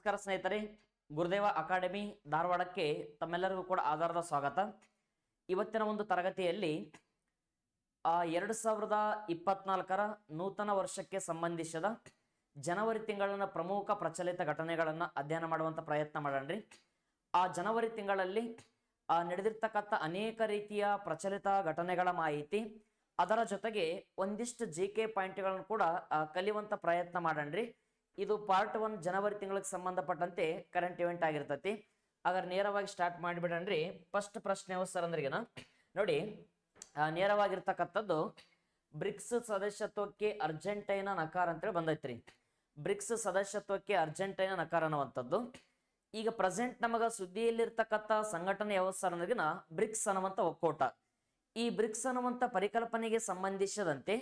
ನಮಸ್ಕಾರ ಸ್ನೇಹಿತರೆ, ಗುರುದೇವ ಅಕಾಡೆಮಿ ಧಾರವಾಡಕ್ಕೆ ತಮ್ಮೆಲ್ಲರಿಗೂ ಕೂಡ ಆಧಾರದ ಸ್ವಾಗತ. ಇವತ್ತಿನ ಒಂದು ತರಗತಿಯಲ್ಲಿ 2024ರ ನೂತನ ವರ್ಷಕ್ಕೆ ಸಂಬಂಧಿಸಿದ ಜನವರಿ ತಿಂಗಳಿನ ಪ್ರಮುಖ ಪ್ರಚಲಿತ ಘಟನೆಗಳನ್ನು ಅಧ್ಯಯನ ಮಾಡುವಂಥ ಪ್ರಯತ್ನ ಮಾಡೋಣ್ರಿ. ಆ ಜನವರಿ ತಿಂಗಳಲ್ಲಿ ನಡೆದಿರ್ತಕ್ಕಂಥ ಅನೇಕ ರೀತಿಯ ಪ್ರಚಲಿತ ಘಟನೆಗಳ ಮಾಹಿತಿ, ಅದರ ಜೊತೆಗೆ ಒಂದಿಷ್ಟು GK ಪಾಯಿಂಟ್ಗಳನ್ನು ಕೂಡ ಕಲಿಯುವಂಥ ಪ್ರಯತ್ನ ಮಾಡೋಣ್ರಿ. ಇದು ಪಾರ್ಟ್ 1 ಜನವರಿ ತಿಂಗಳಿಗೆ ಸಂಬಂಧಪಟ್ಟಂತೆ ಕರೆಂಟ್ ಇವೆಂಟ್ ಆಗಿರ್ತೈತಿ. ಹಾಗಾದ್ರೆ ನೇರವಾಗಿ ಸ್ಟಾರ್ಟ್ ಮಾಡಿಬಿಡಣ್ರಿ. ಫಸ್ಟ್ ಪ್ರಶ್ನೆ ಸರ್ ಅಂದ್ರಿಗೆನ ನೋಡಿ, ನೇರವಾಗಿರ್ತಕ್ಕಂಥದ್ದು ಬ್ರಿಕ್ಸ್ ಸದಸ್ಯತ್ವಕ್ಕೆ ಅರ್ಜೆಂಟೈನಾ ನಕಾರ ಅಂತೇಳಿ ಬಂದೈತ್ರಿ. ಬ್ರಿಕ್ಸ್ ಸದಸ್ಯತ್ವಕ್ಕೆ ಅರ್ಜೆಂಟೈನಾ ನಕಾರ ಅನ್ನುವಂಥದ್ದು ಈಗ ಪ್ರೆಸೆಂಟ್ ನಮಗ ಸುದ್ದಿಯಲ್ಲಿರ್ತಕ್ಕಂಥ ಸಂಘಟನೆ ಯಾವ್ದು ಸರ್ ಅಂದ್ರಿಗೆನ ಬ್ರಿಕ್ಸ್ ಅನ್ನುವಂಥ ಒಕ್ಕೂಟ. ಈ ಬ್ರಿಕ್ಸ್ ಅನ್ನುವಂಥ ಪರಿಕಲ್ಪನೆಗೆ ಸಂಬಂಧಿಸಿದಂತೆ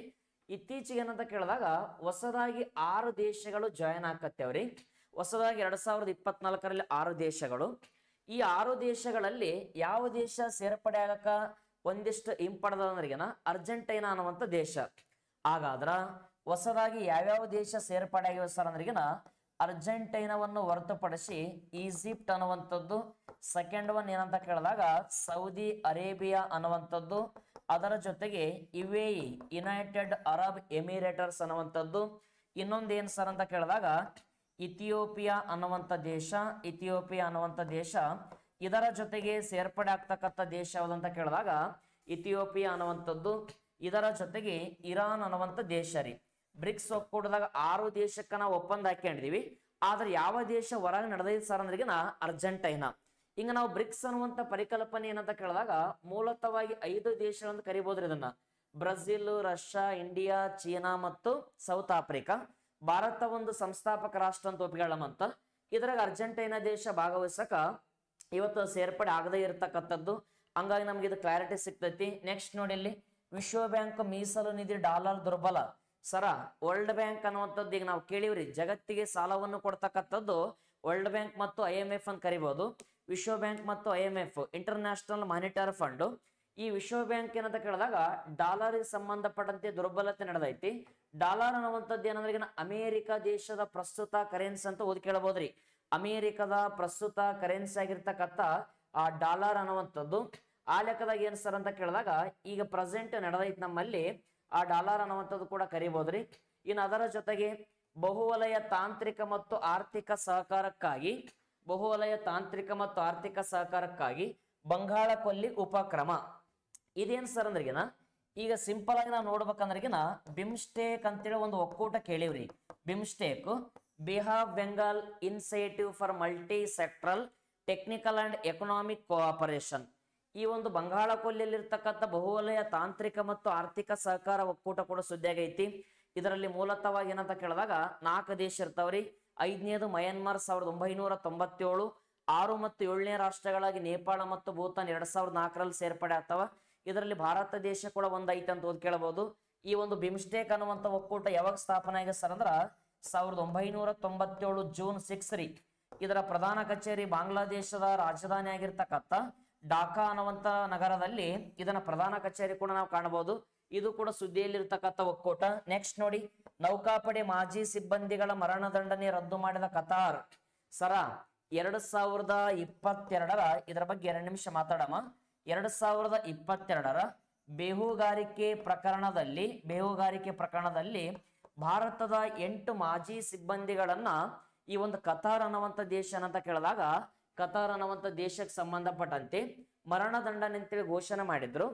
ಇತ್ತೀಚೆಗೆ ಏನಂತ ಕೇಳಿದಾಗ ಹೊಸದಾಗಿ 6 ದೇಶಗಳು ಜಾಯಿನ್ ಆಕತ್ತೇವ್ರಿ. ಹೊಸದಾಗಿ 2024ರಲ್ಲಿ 6 ದೇಶಗಳು. ಈ 6 ದೇಶಗಳಲ್ಲಿ ಯಾವ ದೇಶ ಸೇರ್ಪಡೆ ಆಗಕ ಒಂದಿಷ್ಟು ಹಿಂಪಡೆದಂದ್ರಿಗೆನ ಅರ್ಜೆಂಟೈನಾ ಅನ್ನುವಂಥ ದೇಶ. ಹಾಗಾದ್ರ ಹೊಸದಾಗಿ ಯಾವ್ಯಾವ ದೇಶ ಸೇರ್ಪಡೆ ಆಗಿವೆ ಸರ್ ಅಂದ್ರಿಗೆನ ಅರ್ಜೆಂಟೈನಾವನ್ನು ಹೊರತುಪಡಿಸಿ ಈಜಿಪ್ಟ್ ಅನ್ನುವಂಥದ್ದು, ಸೆಕೆಂಡ್ ಒನ್ ಏನಂತ ಕೇಳಿದಾಗ ಸೌದಿ ಅರೇಬಿಯಾ ಅನ್ನುವಂಥದ್ದು, ಅದರ ಜೊತೆಗೆ UAE ಯುನೈಟೆಡ್ ಅರಬ್ ಎಮಿರೇಟರ್ಸ್ ಅನ್ನುವಂಥದ್ದು, ಇನ್ನೊಂದು ಏನ್ ಸರ್ ಅಂತ ಕೇಳಿದಾಗ ಇಥಿಯೋಪಿಯಾ ಅನ್ನುವಂಥ ದೇಶ, ಇದರ ಜೊತೆಗೆ ಸೇರ್ಪಡೆ ಆಗ್ತಕ್ಕಂಥ ದೇಶ ಯಾವ್ದಂತ ಕೇಳಿದಾಗ ಇಥಿಯೋಪಿಯಾ ಅನ್ನುವಂಥದ್ದು, ಇದರ ಜೊತೆಗೆ ಇರಾನ್ ಅನ್ನುವಂಥ ದೇಶ ರೀ. ಬ್ರಿಕ್ಸ್ ಒಕ್ಕೂಟದಾಗ 6 ದೇಶಕ್ಕೆ ನಾವು ಒಪ್ಪಂದ ಹಾಕೊಂಡಿದೀವಿ. ಆದ್ರೆ ಯಾವ ದೇಶ ಹೊರಗೆ ನಡೆದೈತಿ ಸರ್ ಅಂದ್ರಿಗೆನ ಅರ್ಜೆಂಟೈನಾ. ಹಿಂಗ ನಾವು ಬ್ರಿಕ್ಸ್ ಅನ್ನುವಂಥ ಪರಿಕಲ್ಪನೆ ಏನಂತ ಕೇಳಿದಾಗ ಮೂಲತಃವಾಗಿ 5 ದೇಶಗಳಂತ ಕರಿಬೋದ್ರಿ ಇದನ್ನ. ಬ್ರೆಜಿಲ್, ರಷ್ಯಾ, ಇಂಡಿಯಾ, ಚೀನಾ ಮತ್ತು ಸೌತ್ ಆಫ್ರಿಕಾ. ಭಾರತ ಒಂದು ಸಂಸ್ಥಾಪಕ ರಾಷ್ಟ್ರ ಅಂತ ಒಪ್ಪಿಕೊಳ್ಳಮಂತ. ಇದ್ರಾಗ ಅರ್ಜೆಂಟೈನಾ ದೇಶ ಭಾಗವಹಿಸಕ ಇವತ್ತು ಸೇರ್ಪಡೆ ಆಗದೇ ಇರತಕ್ಕಂಥದ್ದು. ಹಂಗಾಗಿ ನಮ್ಗೆ ಇದು ಕ್ಲಾರಿಟಿ ಸಿಗ್ತೈತಿ. ನೆಕ್ಸ್ಟ್ ನೋಡಿ, ಇಲ್ಲಿ ವಿಶ್ವ ಬ್ಯಾಂಕ್ ಮೀಸಲು ನಿಧಿ ಡಾಲರ್ ದುರ್ಬಲ ಸರ. ವರ್ಲ್ಡ್ ಬ್ಯಾಂಕ್ ಅನ್ನುವಂಥದ್ದು ಈಗ ನಾವು ಕೇಳಿವ್ರಿ, ಜಗತ್ತಿಗೆ ಸಾಲವನ್ನು ಕೊಡ್ತಕ್ಕಂಥದ್ದು ವರ್ಲ್ಡ್ ಬ್ಯಾಂಕ್ ಮತ್ತು IMF ಅಂತ ಕರಿಬಹುದು. ವಿಶ್ವ ಬ್ಯಾಂಕ್ ಮತ್ತು IMF ಇಂಟರ್ನ್ಯಾಷನಲ್ ಮಾನಿಟರಿ ಫಂಡ್. ಈ ವಿಶ್ವ ಬ್ಯಾಂಕ್ ಏನಂತ ಕೇಳಿದಾಗ ಡಾಲರ್ ಸಂಬಂಧಪಟ್ಟಂತೆ ದುರ್ಬಲತೆ ನಡೆದೈತಿ. ಡಾಲರ್ ಅನ್ನುವಂಥದ್ದು ಏನಂದ್ರೆ ಅಮೆರಿಕ ದೇಶದ ಪ್ರಸ್ತುತ ಕರೆನ್ಸಿ ಅಂತ ಓದಿ ಕೇಳಬಹುದ್ರಿ. ಅಮೆರಿಕದ ಪ್ರಸ್ತುತ ಕರೆನ್ಸಿ ಆಗಿರ್ತಕ್ಕಂಥ ಆ ಡಾಲರ್ ಅನ್ನುವಂಥದ್ದು ಆ ಲೆಕ್ಕದಾಗ ಏನ್ ಸರ್ ಅಂತ ಕೇಳಿದಾಗ ಈಗ ಪ್ರೆಸೆಂಟ್ ನಡೆದೈತಿ ನಮ್ಮಲ್ಲಿ ಆ ಡಾಲರ್ ಅನ್ನುವಂಥದ್ದು ಕೂಡ ಕರಿಬಹುದ್ರಿ. ಇನ್ನು ಅದರ ಜೊತೆಗೆ ಬಹುವಲಯ ತಾಂತ್ರಿಕ ಮತ್ತು ಆರ್ಥಿಕ ಸಹಕಾರಕ್ಕಾಗಿ ಬಂಗಾಳ ಕೊಲ್ಲಿ ಉಪಕ್ರಮ. ಇದೇನ್ ಸರ್ ಅಂದ್ರಿಗೆನ ಈಗ ಸಿಂಪಲ್ ಆಗಿ ನಾವು ನೋಡ್ಬೇಕಂದ್ರಿಗೆನ ಬಿಮ್ಸ್ಟೇಕ್ ಅಂತೇಳಿ ಒಂದು ಒಕ್ಕೂಟ ಕೇಳಿವ್ರಿ. BIMSTEC Bihar Bengal initiative for multi sectoral technical and economic cooperation. ಈ ಒಂದು ಬಂಗಾಳ ಕೊಲ್ಲಿಯಲ್ಲಿರ್ತಕ್ಕಂಥ ಬಹುವಲಯ ತಾಂತ್ರಿಕ ಮತ್ತು ಆರ್ಥಿಕ ಸಹಕಾರ ಒಕ್ಕೂಟ ಕೂಡ ಸುದ್ದಿ ಆಗೈತಿ. ಇದರಲ್ಲಿ ಮೂಲತಃವಾಗಿ ಏನಂತ ಕೇಳಿದಾಗ 4 ದೇಶ ಇರ್ತಾವ್ರಿ. 5ನೇದು ಮಯನ್ಮಾರ್ 1997, 6 ಮತ್ತು 7ನೇ ರಾಷ್ಟ್ರಗಳಾಗಿ ನೇಪಾಳ ಮತ್ತು ಭೂತಾನ್ 2004ರಲ್ಲಿ ಸೇರ್ಪಡೆ ಆಗ್ತಾವ. ಇದರಲ್ಲಿ ಭಾರತ ದೇಶ ಕೂಡ ಒಂದೈತೆ ಅಂತ ಓದ್ ಕೇಳಬಹುದು. ಈ ಒಂದು ಬಿಮ್ಸ್ಟೇಕ್ ಅನ್ನುವಂಥ ಒಕ್ಕೂಟ ಯಾವಾಗ ಸ್ಥಾಪನೆ ಆಗಿದೆ ಸರ್ ಅಂದ್ರ 1997 ಜೂನ್ 6 ರೀ. ಇದರ ಪ್ರಧಾನ ಕಚೇರಿ ಬಾಂಗ್ಲಾದೇಶದ ರಾಜಧಾನಿ ಆಗಿರ್ತಕ್ಕಂಥ ಢಾಕಾ ಅನ್ನುವಂಥ ನಗರದಲ್ಲಿ ಇದನ್ನ ಪ್ರಧಾನ ಕಚೇರಿ ಕೂಡ ನಾವು ಕಾಣಬಹುದು. ಇದು ಕೂಡ ಸುದ್ದಿಯಲ್ಲಿರ್ತಕ್ಕಂಥ ಒಕ್ಕೂಟ. ನೆಕ್ಸ್ಟ್ ನೋಡಿ, ನೌಕಾಪಡೆ ಮಾಜಿ ಸಿಬ್ಬಂದಿಗಳ ಮರಣದಂಡನೆ ರದ್ದು ಮಾಡಿದ ಕತಾರ್ ಸರ 2022ರ ಇದರ ಬಗ್ಗೆ 2 ನಿಮಿಷ ಮಾತಾಡಮ್ಮ. 2022ರ ಬೇಹುಗಾರಿಕೆ ಪ್ರಕರಣದಲ್ಲಿ ಭಾರತದ 8 ಮಾಜಿ ಸಿಬ್ಬಂದಿಗಳನ್ನ ಈ ಒಂದು ಕತಾರ್ ಅನ್ನುವಂಥ ದೇಶ ಅಂತ ಕೇಳಿದಾಗ ಕತಾರ್ ಅನ್ನುವಂಥ ದೇಶಕ್ಕೆ ಸಂಬಂಧಪಟ್ಟಂತೆ ಮರಣದಂಡನೆ ಅಂತೇಳಿ ಘೋಷಣೆ ಮಾಡಿದ್ರು.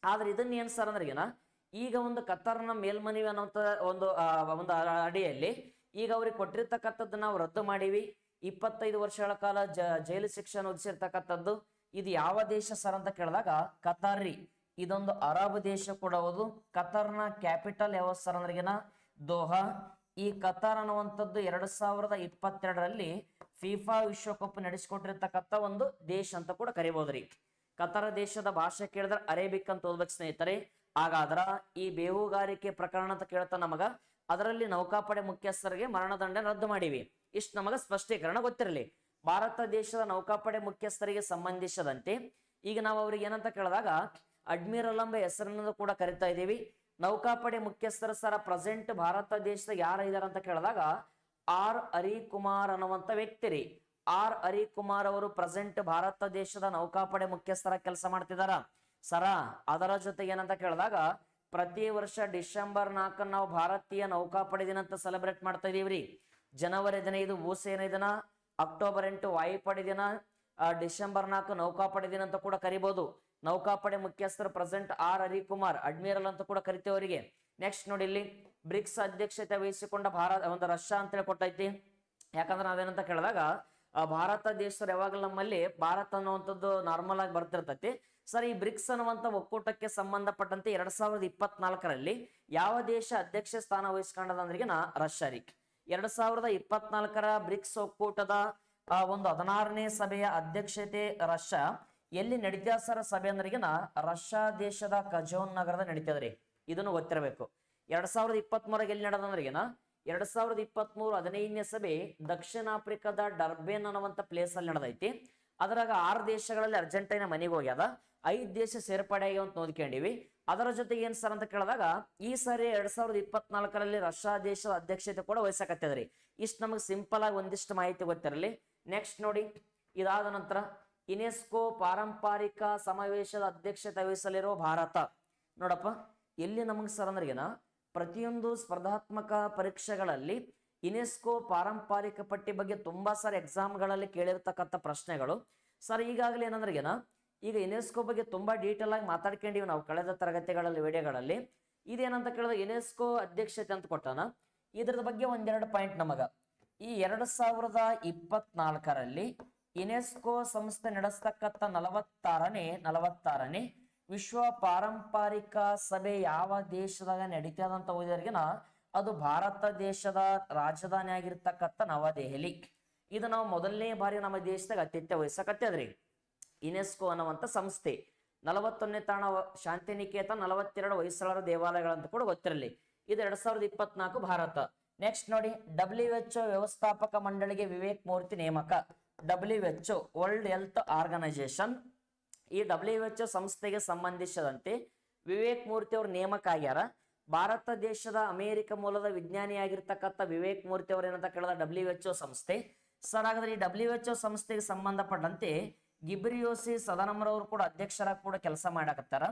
ಆದ್ರೆ ಇದನ್ನ ಏನ್ ಸರ್ ಅಂದ್ರಿಗೆನ ಈಗ ಒಂದು ಕತಾರ್ನ ಮೇಲ್ಮನವಿ ಅನ್ನುವಂಥ ಒಂದು ಅಡಿಯಲ್ಲಿ ಈಗ ಅವ್ರಿಗೆ ಕೊಟ್ಟಿರ್ತಕ್ಕಂಥದ್ದು ನಾವು ರದ್ದು ಮಾಡಿವಿ. 25 ವರ್ಷಗಳ ಕಾಲ ಜೈಲು ಶಿಕ್ಷೆ ವಿಧಿಸಿರ್ತಕ್ಕಂಥದ್ದು. ಇದು ಯಾವ ದೇಶ ಸರ್ ಅಂತ ಕೇಳಿದಾಗ ಕತಾರ್ ರೀ. ಇದೊಂದು ಅರಬ್ ದೇಶ ಕೂಡ ಹೌದು. ಕತಾರ್ನ ಕ್ಯಾಪಿಟಲ್ ಯಾವ ಸರ್ ಅಂದ್ರಿಗೆನ ದೋಹಾ. ಈ ಕತಾರ್ ಅನ್ನುವಂಥದ್ದು 2022ರಲ್ಲಿ ಫಿಫಾ ವಿಶ್ವಕಪ್ ನಡೆಸಿಕೊಟ್ಟಿರ್ತಕ್ಕಂಥ ಒಂದು ದೇಶ ಅಂತ ಕೂಡ ಕರಿಬಹುದ್ರಿ. ಕತಾರ್ ದೇಶದ ಭಾಷೆ ಕೇಳಿದ್ರೆ ಅರೇಬಿಕ್ ಅಂತ ಓದ್ಬೇಕು ಸ್ನೇಹಿತರೆ. ಹಾಗಾದ್ರ ಈ ಬೇಹುಗಾರಿಕೆ ಪ್ರಕರಣ ಅಂತ ಕೇಳ್ತಾ ನಮಗ ಅದರಲ್ಲಿ ನೌಕಾಪಡೆ ಮುಖ್ಯಸ್ಥರಿಗೆ ಮರಣದಂಡನೆ ರದ್ದು ಮಾಡಿವಿ. ಇಷ್ಟು ನಮಗ ಸ್ಪಷ್ಟೀಕರಣ ಗೊತ್ತಿರಲಿ. ಭಾರತ ದೇಶದ ನೌಕಾಪಡೆ ಮುಖ್ಯಸ್ಥರಿಗೆ ಸಂಬಂಧಿಸಿದಂತೆ ಈಗ ನಾವು ಅವ್ರಿಗೆ ಏನಂತ ಕೇಳಿದಾಗ ಅಡ್ಮಿರಲ್ ಎಂಬ ಹೆಸರನ್ನು ಕೂಡ ಕರಿತಾ ಇದ್ದೀವಿ. ನೌಕಾಪಡೆ ಮುಖ್ಯಸ್ಥರ ಸರ ಪ್ರೆಸೆಂಟ್ ಭಾರತ ದೇಶದ ಯಾರು ಇದಾರ ಅಂತ ಕೇಳಿದಾಗ ಆರ್ ಹರಿಕುಮಾರ್ ಅನ್ನುವಂತ ವ್ಯಕ್ತಿ ರೀ. ಆರ್ ಹರಿಕುಮಾರ್ ಅವರು ಪ್ರೆಸೆಂಟ್ ಭಾರತ ದೇಶದ ನೌಕಾಪಡೆ ಮುಖ್ಯಸ್ಥರ ಕೆಲಸ ಮಾಡ್ತಿದಾರ ಸರ. ಅದರ ಜೊತೆಗೆ ಏನಂತ ಕೇಳಿದಾಗ ಪ್ರತಿ ವರ್ಷ ಡಿಸೆಂಬರ್ 4 ನಾವು ಭಾರತೀಯ ನೌಕಾಪಡೆ ದಿನ ಅಂತ ಸೆಲೆಬ್ರೇಟ್ ಮಾಡ್ತಾ ಇದೀವ್ರಿ. ಜನವರಿ 15 ಭೂಸೇನೆ ದಿನ, ಅಕ್ಟೋಬರ್ 8 ವಾಯುಪಡೆ ದಿನ, ಡಿಸೆಂಬರ್ 4 ನೌಕಾಪಡೆ ದಿನ ಅಂತ ಕೂಡ ಕರಿಬಹುದು. ನೌಕಾಪಡೆ ಮುಖ್ಯಸ್ಥರು ಪ್ರೆಸೆಂಟ್ ಆರ್ ಹರಿಕುಮಾರ್, ಅಡ್ಮಿರಲ್ ಅಂತ ಕೂಡ ಕರಿತೇವೆ ಅವರಿಗೆ. ನೆಕ್ಸ್ಟ್ ನೋಡಿ ಇಲ್ಲಿ ಬ್ರಿಕ್ಸ್ ಅಧ್ಯಕ್ಷತೆ ವಹಿಸಿಕೊಂಡ ಒಂದು ರಷ್ಯಾ ಅಂತೇಳಿ ಕೊಟ್ಟೈತಿ. ಯಾಕಂದ್ರೆ ನಾವೇನಂತ ಕೇಳಿದಾಗ ಭಾರತ ದೇಶರು ಯಾವಾಗಲೂ ನಮ್ಮಲ್ಲಿ ಭಾರತ ಅನ್ನುವಂಥದ್ದು ನಾರ್ಮಲ್ ಆಗಿ ಬರ್ತಿರ್ತೈತಿ ಸರ್. ಈ ಬ್ರಿಕ್ಸ್ ಅನ್ನುವಂಥ ಒಕ್ಕೂಟಕ್ಕೆ ಸಂಬಂಧಪಟ್ಟಂತೆ 2024ರಲ್ಲಿ ಯಾವ ದೇಶ ಅಧ್ಯಕ್ಷ ಸ್ಥಾನ ವಹಿಸ್ಕೊಂಡದಂದ್ರಿಗೆ ರಷ್ಯಾ ರೀ. 2024ರ ಬ್ರಿಕ್ಸ್ ಒಕ್ಕೂಟದ ಒಂದು 16ನೇ ಸಭೆಯ ಅಧ್ಯಕ್ಷತೆ ರಷ್ಯಾ ಎಲ್ಲಿ ನಡೀತಾ ಸರ್ ಸಭೆ ಅಂದ್ರಿಗಿನ ರಷ್ಯಾ ದೇಶದ ಕಜೋನ್ ನಗರದ ನಡೀತದ್ರಿ. ಇದನ್ನು ಗೊತ್ತಿರಬೇಕು. 2023 ಎಲ್ಲಿ ನಡೆದಂದ್ರಿಗಿನ 2023 15ನೇ ಸಭೆ ದಕ್ಷಿಣ ಆಫ್ರಿಕಾದ ಡರ್ಬೇನ್ ಅನ್ನುವಂತ ಪ್ಲೇಸ್ ಅಲ್ಲಿ ನಡೆದೈತಿ. ಅದ್ರಾಗ 6 ದೇಶಗಳಲ್ಲಿ ಅರ್ಜೆಂಟೈನಾ ಮನೆಗೆ ಹೋಗ್ಯದ, 5 ದೇಶ ಸೇರ್ಪಡೆ ಆಗ್ಯಾವ ಅಂತ ನೋಡ್ಕೊಂಡಿವಿ. ಅದರ ಜೊತೆಗೆ ಏನ್ ಸರ್ ಅಂತ ಕೇಳಿದಾಗ ಈ ಸಾರಿ 2024ರಲ್ಲಿ ರಷ್ಯಾ ದೇಶದ ಅಧ್ಯಕ್ಷತೆ ಕೂಡ ವಹಿಸಕತ್ತದ್ರಿ. ಇಷ್ಟು ನಮಗೆ ಸಿಂಪಲ್ ಆಗಿ ಒಂದಿಷ್ಟು ಮಾಹಿತಿ ಗೊತ್ತಿರಲಿ. ನೆಕ್ಸ್ಟ್ ನೋಡಿ, ಇದಾದ ನಂತರ ಯುನೆಸ್ಕೋ ಪಾರಂಪರಿಕ ಸಮಾವೇಶದ ಅಧ್ಯಕ್ಷತೆ ವಹಿಸಲಿರುವ ಭಾರತ. ನೋಡಪ್ಪ ಎಲ್ಲಿ ನಮಗೆ ಸರ್ ಅಂದ್ರಿಗೆನ ಪ್ರತಿಯೊಂದು ಸ್ಪರ್ಧಾತ್ಮಕ ಪರೀಕ್ಷೆಗಳಲ್ಲಿ ಯುನೆಸ್ಕೋ ಪಾರಂಪರಿಕ ಪಟ್ಟಿ ಬಗ್ಗೆ ತುಂಬಾ ಸಾರಿ ಎಕ್ಸಾಮ್ಗಳಲ್ಲಿ ಕೇಳಿರ್ತಕ್ಕಂಥ ಪ್ರಶ್ನೆಗಳು ಸರ್. ಈಗಾಗಲೇ ಏನಂದ್ರಿಗೆನ ಈಗ ಯುನೆಸ್ಕೋ ಬಗ್ಗೆ ತುಂಬಾ ಡೀಟೇಲ್ ಆಗಿ ಮಾತಾಡ್ಕೊಂಡಿವಿ ನಾವು ಕಳೆದ ತರಗತಿಗಳಲ್ಲಿ ವಿಡಿಯೋಗಳಲ್ಲಿ. ಇದೇನಂತ ಕೇಳಿದ್ರೆ ಯುನೆಸ್ಕೋ ಅಧ್ಯಕ್ಷತೆ ಅಂತ ಕೊಟ್ಟಾನ. ಇದ್ರದ ಬಗ್ಗೆ ಒಂದೆರಡು ಪಾಯಿಂಟ್ ನಮಗ. ಈ 2024ರಲ್ಲಿ ಯುನೆಸ್ಕೋ ಸಂಸ್ಥೆ ನಡೆಸ್ತಕ್ಕಂಥ 46ನೇ ವಿಶ್ವ ಪಾರಂಪರಿಕ ಸಭೆ ಯಾವ ದೇಶದಾಗ ನಡೀತದಂತ ಓದಿದ್ರಿಗಿನ ಅದು ಭಾರತ ದೇಶದ ರಾಜಧಾನಿ ಆಗಿರ್ತಕ್ಕಂಥ ನವದೆಹಲಿ. ಇದು ನಾವು ಮೊದಲನೇ ಬಾರಿ ನಮ್ಮ ದೇಶದಾಗ ಆತಿಥ್ಯ ವಹಿಸಕತ್ತದ್ರಿ. ಯುನೆಸ್ಕೋ ಅನ್ನುವಂಥ ಸಂಸ್ಥೆ 41ನೇ ತಾಣ ಶಾಂತಿನಿಕೇತನ್, 42 ಹೊಯ್ಸಳರ ದೇವಾಲಯಗಳಂತ ಕೂಡ ಗೊತ್ತಿರಲಿ. ಇದು 2024 ಭಾರತ. ನೆಕ್ಸ್ಟ್ ನೋಡಿ, WHO ವ್ಯವಸ್ಥಾಪಕ ಮಂಡಳಿಗೆ ವಿವೇಕ್ ಮೂರ್ತಿ ನೇಮಕ. WHO ವರ್ಲ್ಡ್ ಹೆಲ್ತ್ ಆರ್ಗನೈಸೇಷನ್, ಈ WHO ಸಂಸ್ಥೆಗೆ ಸಂಬಂಧಿಸಿದಂತೆ ವಿವೇಕ್ ಮೂರ್ತಿ ಅವರು ನೇಮಕ ಆಗ್ಯಾರ. ಭಾರತ ದೇಶದ ಅಮೆರಿಕ ಮೂಲದ ವಿಜ್ಞಾನಿಯಾಗಿರ್ತಕ್ಕಂಥ ವಿವೇಕ್ ಮೂರ್ತಿ ಅವರು ಏನಂತ ಕೇಳಿದ WHO ಸಂಸ್ಥೆ ಸರ್. ಹಾಗಾದ್ರೆ ಈ WHO ಸಂಸ್ಥೆಗೆ ಸಂಬಂಧಪಟ್ಟಂತೆ ಗಿಬ್ರಿಯೋಸಿಸ್ ಸದಾನಂರವರು ಕೂಡ ಅಧ್ಯಕ್ಷರಾಗಿ ಕೂಡ ಕೆಲಸ ಮಾಡಕತ್ತಾರ.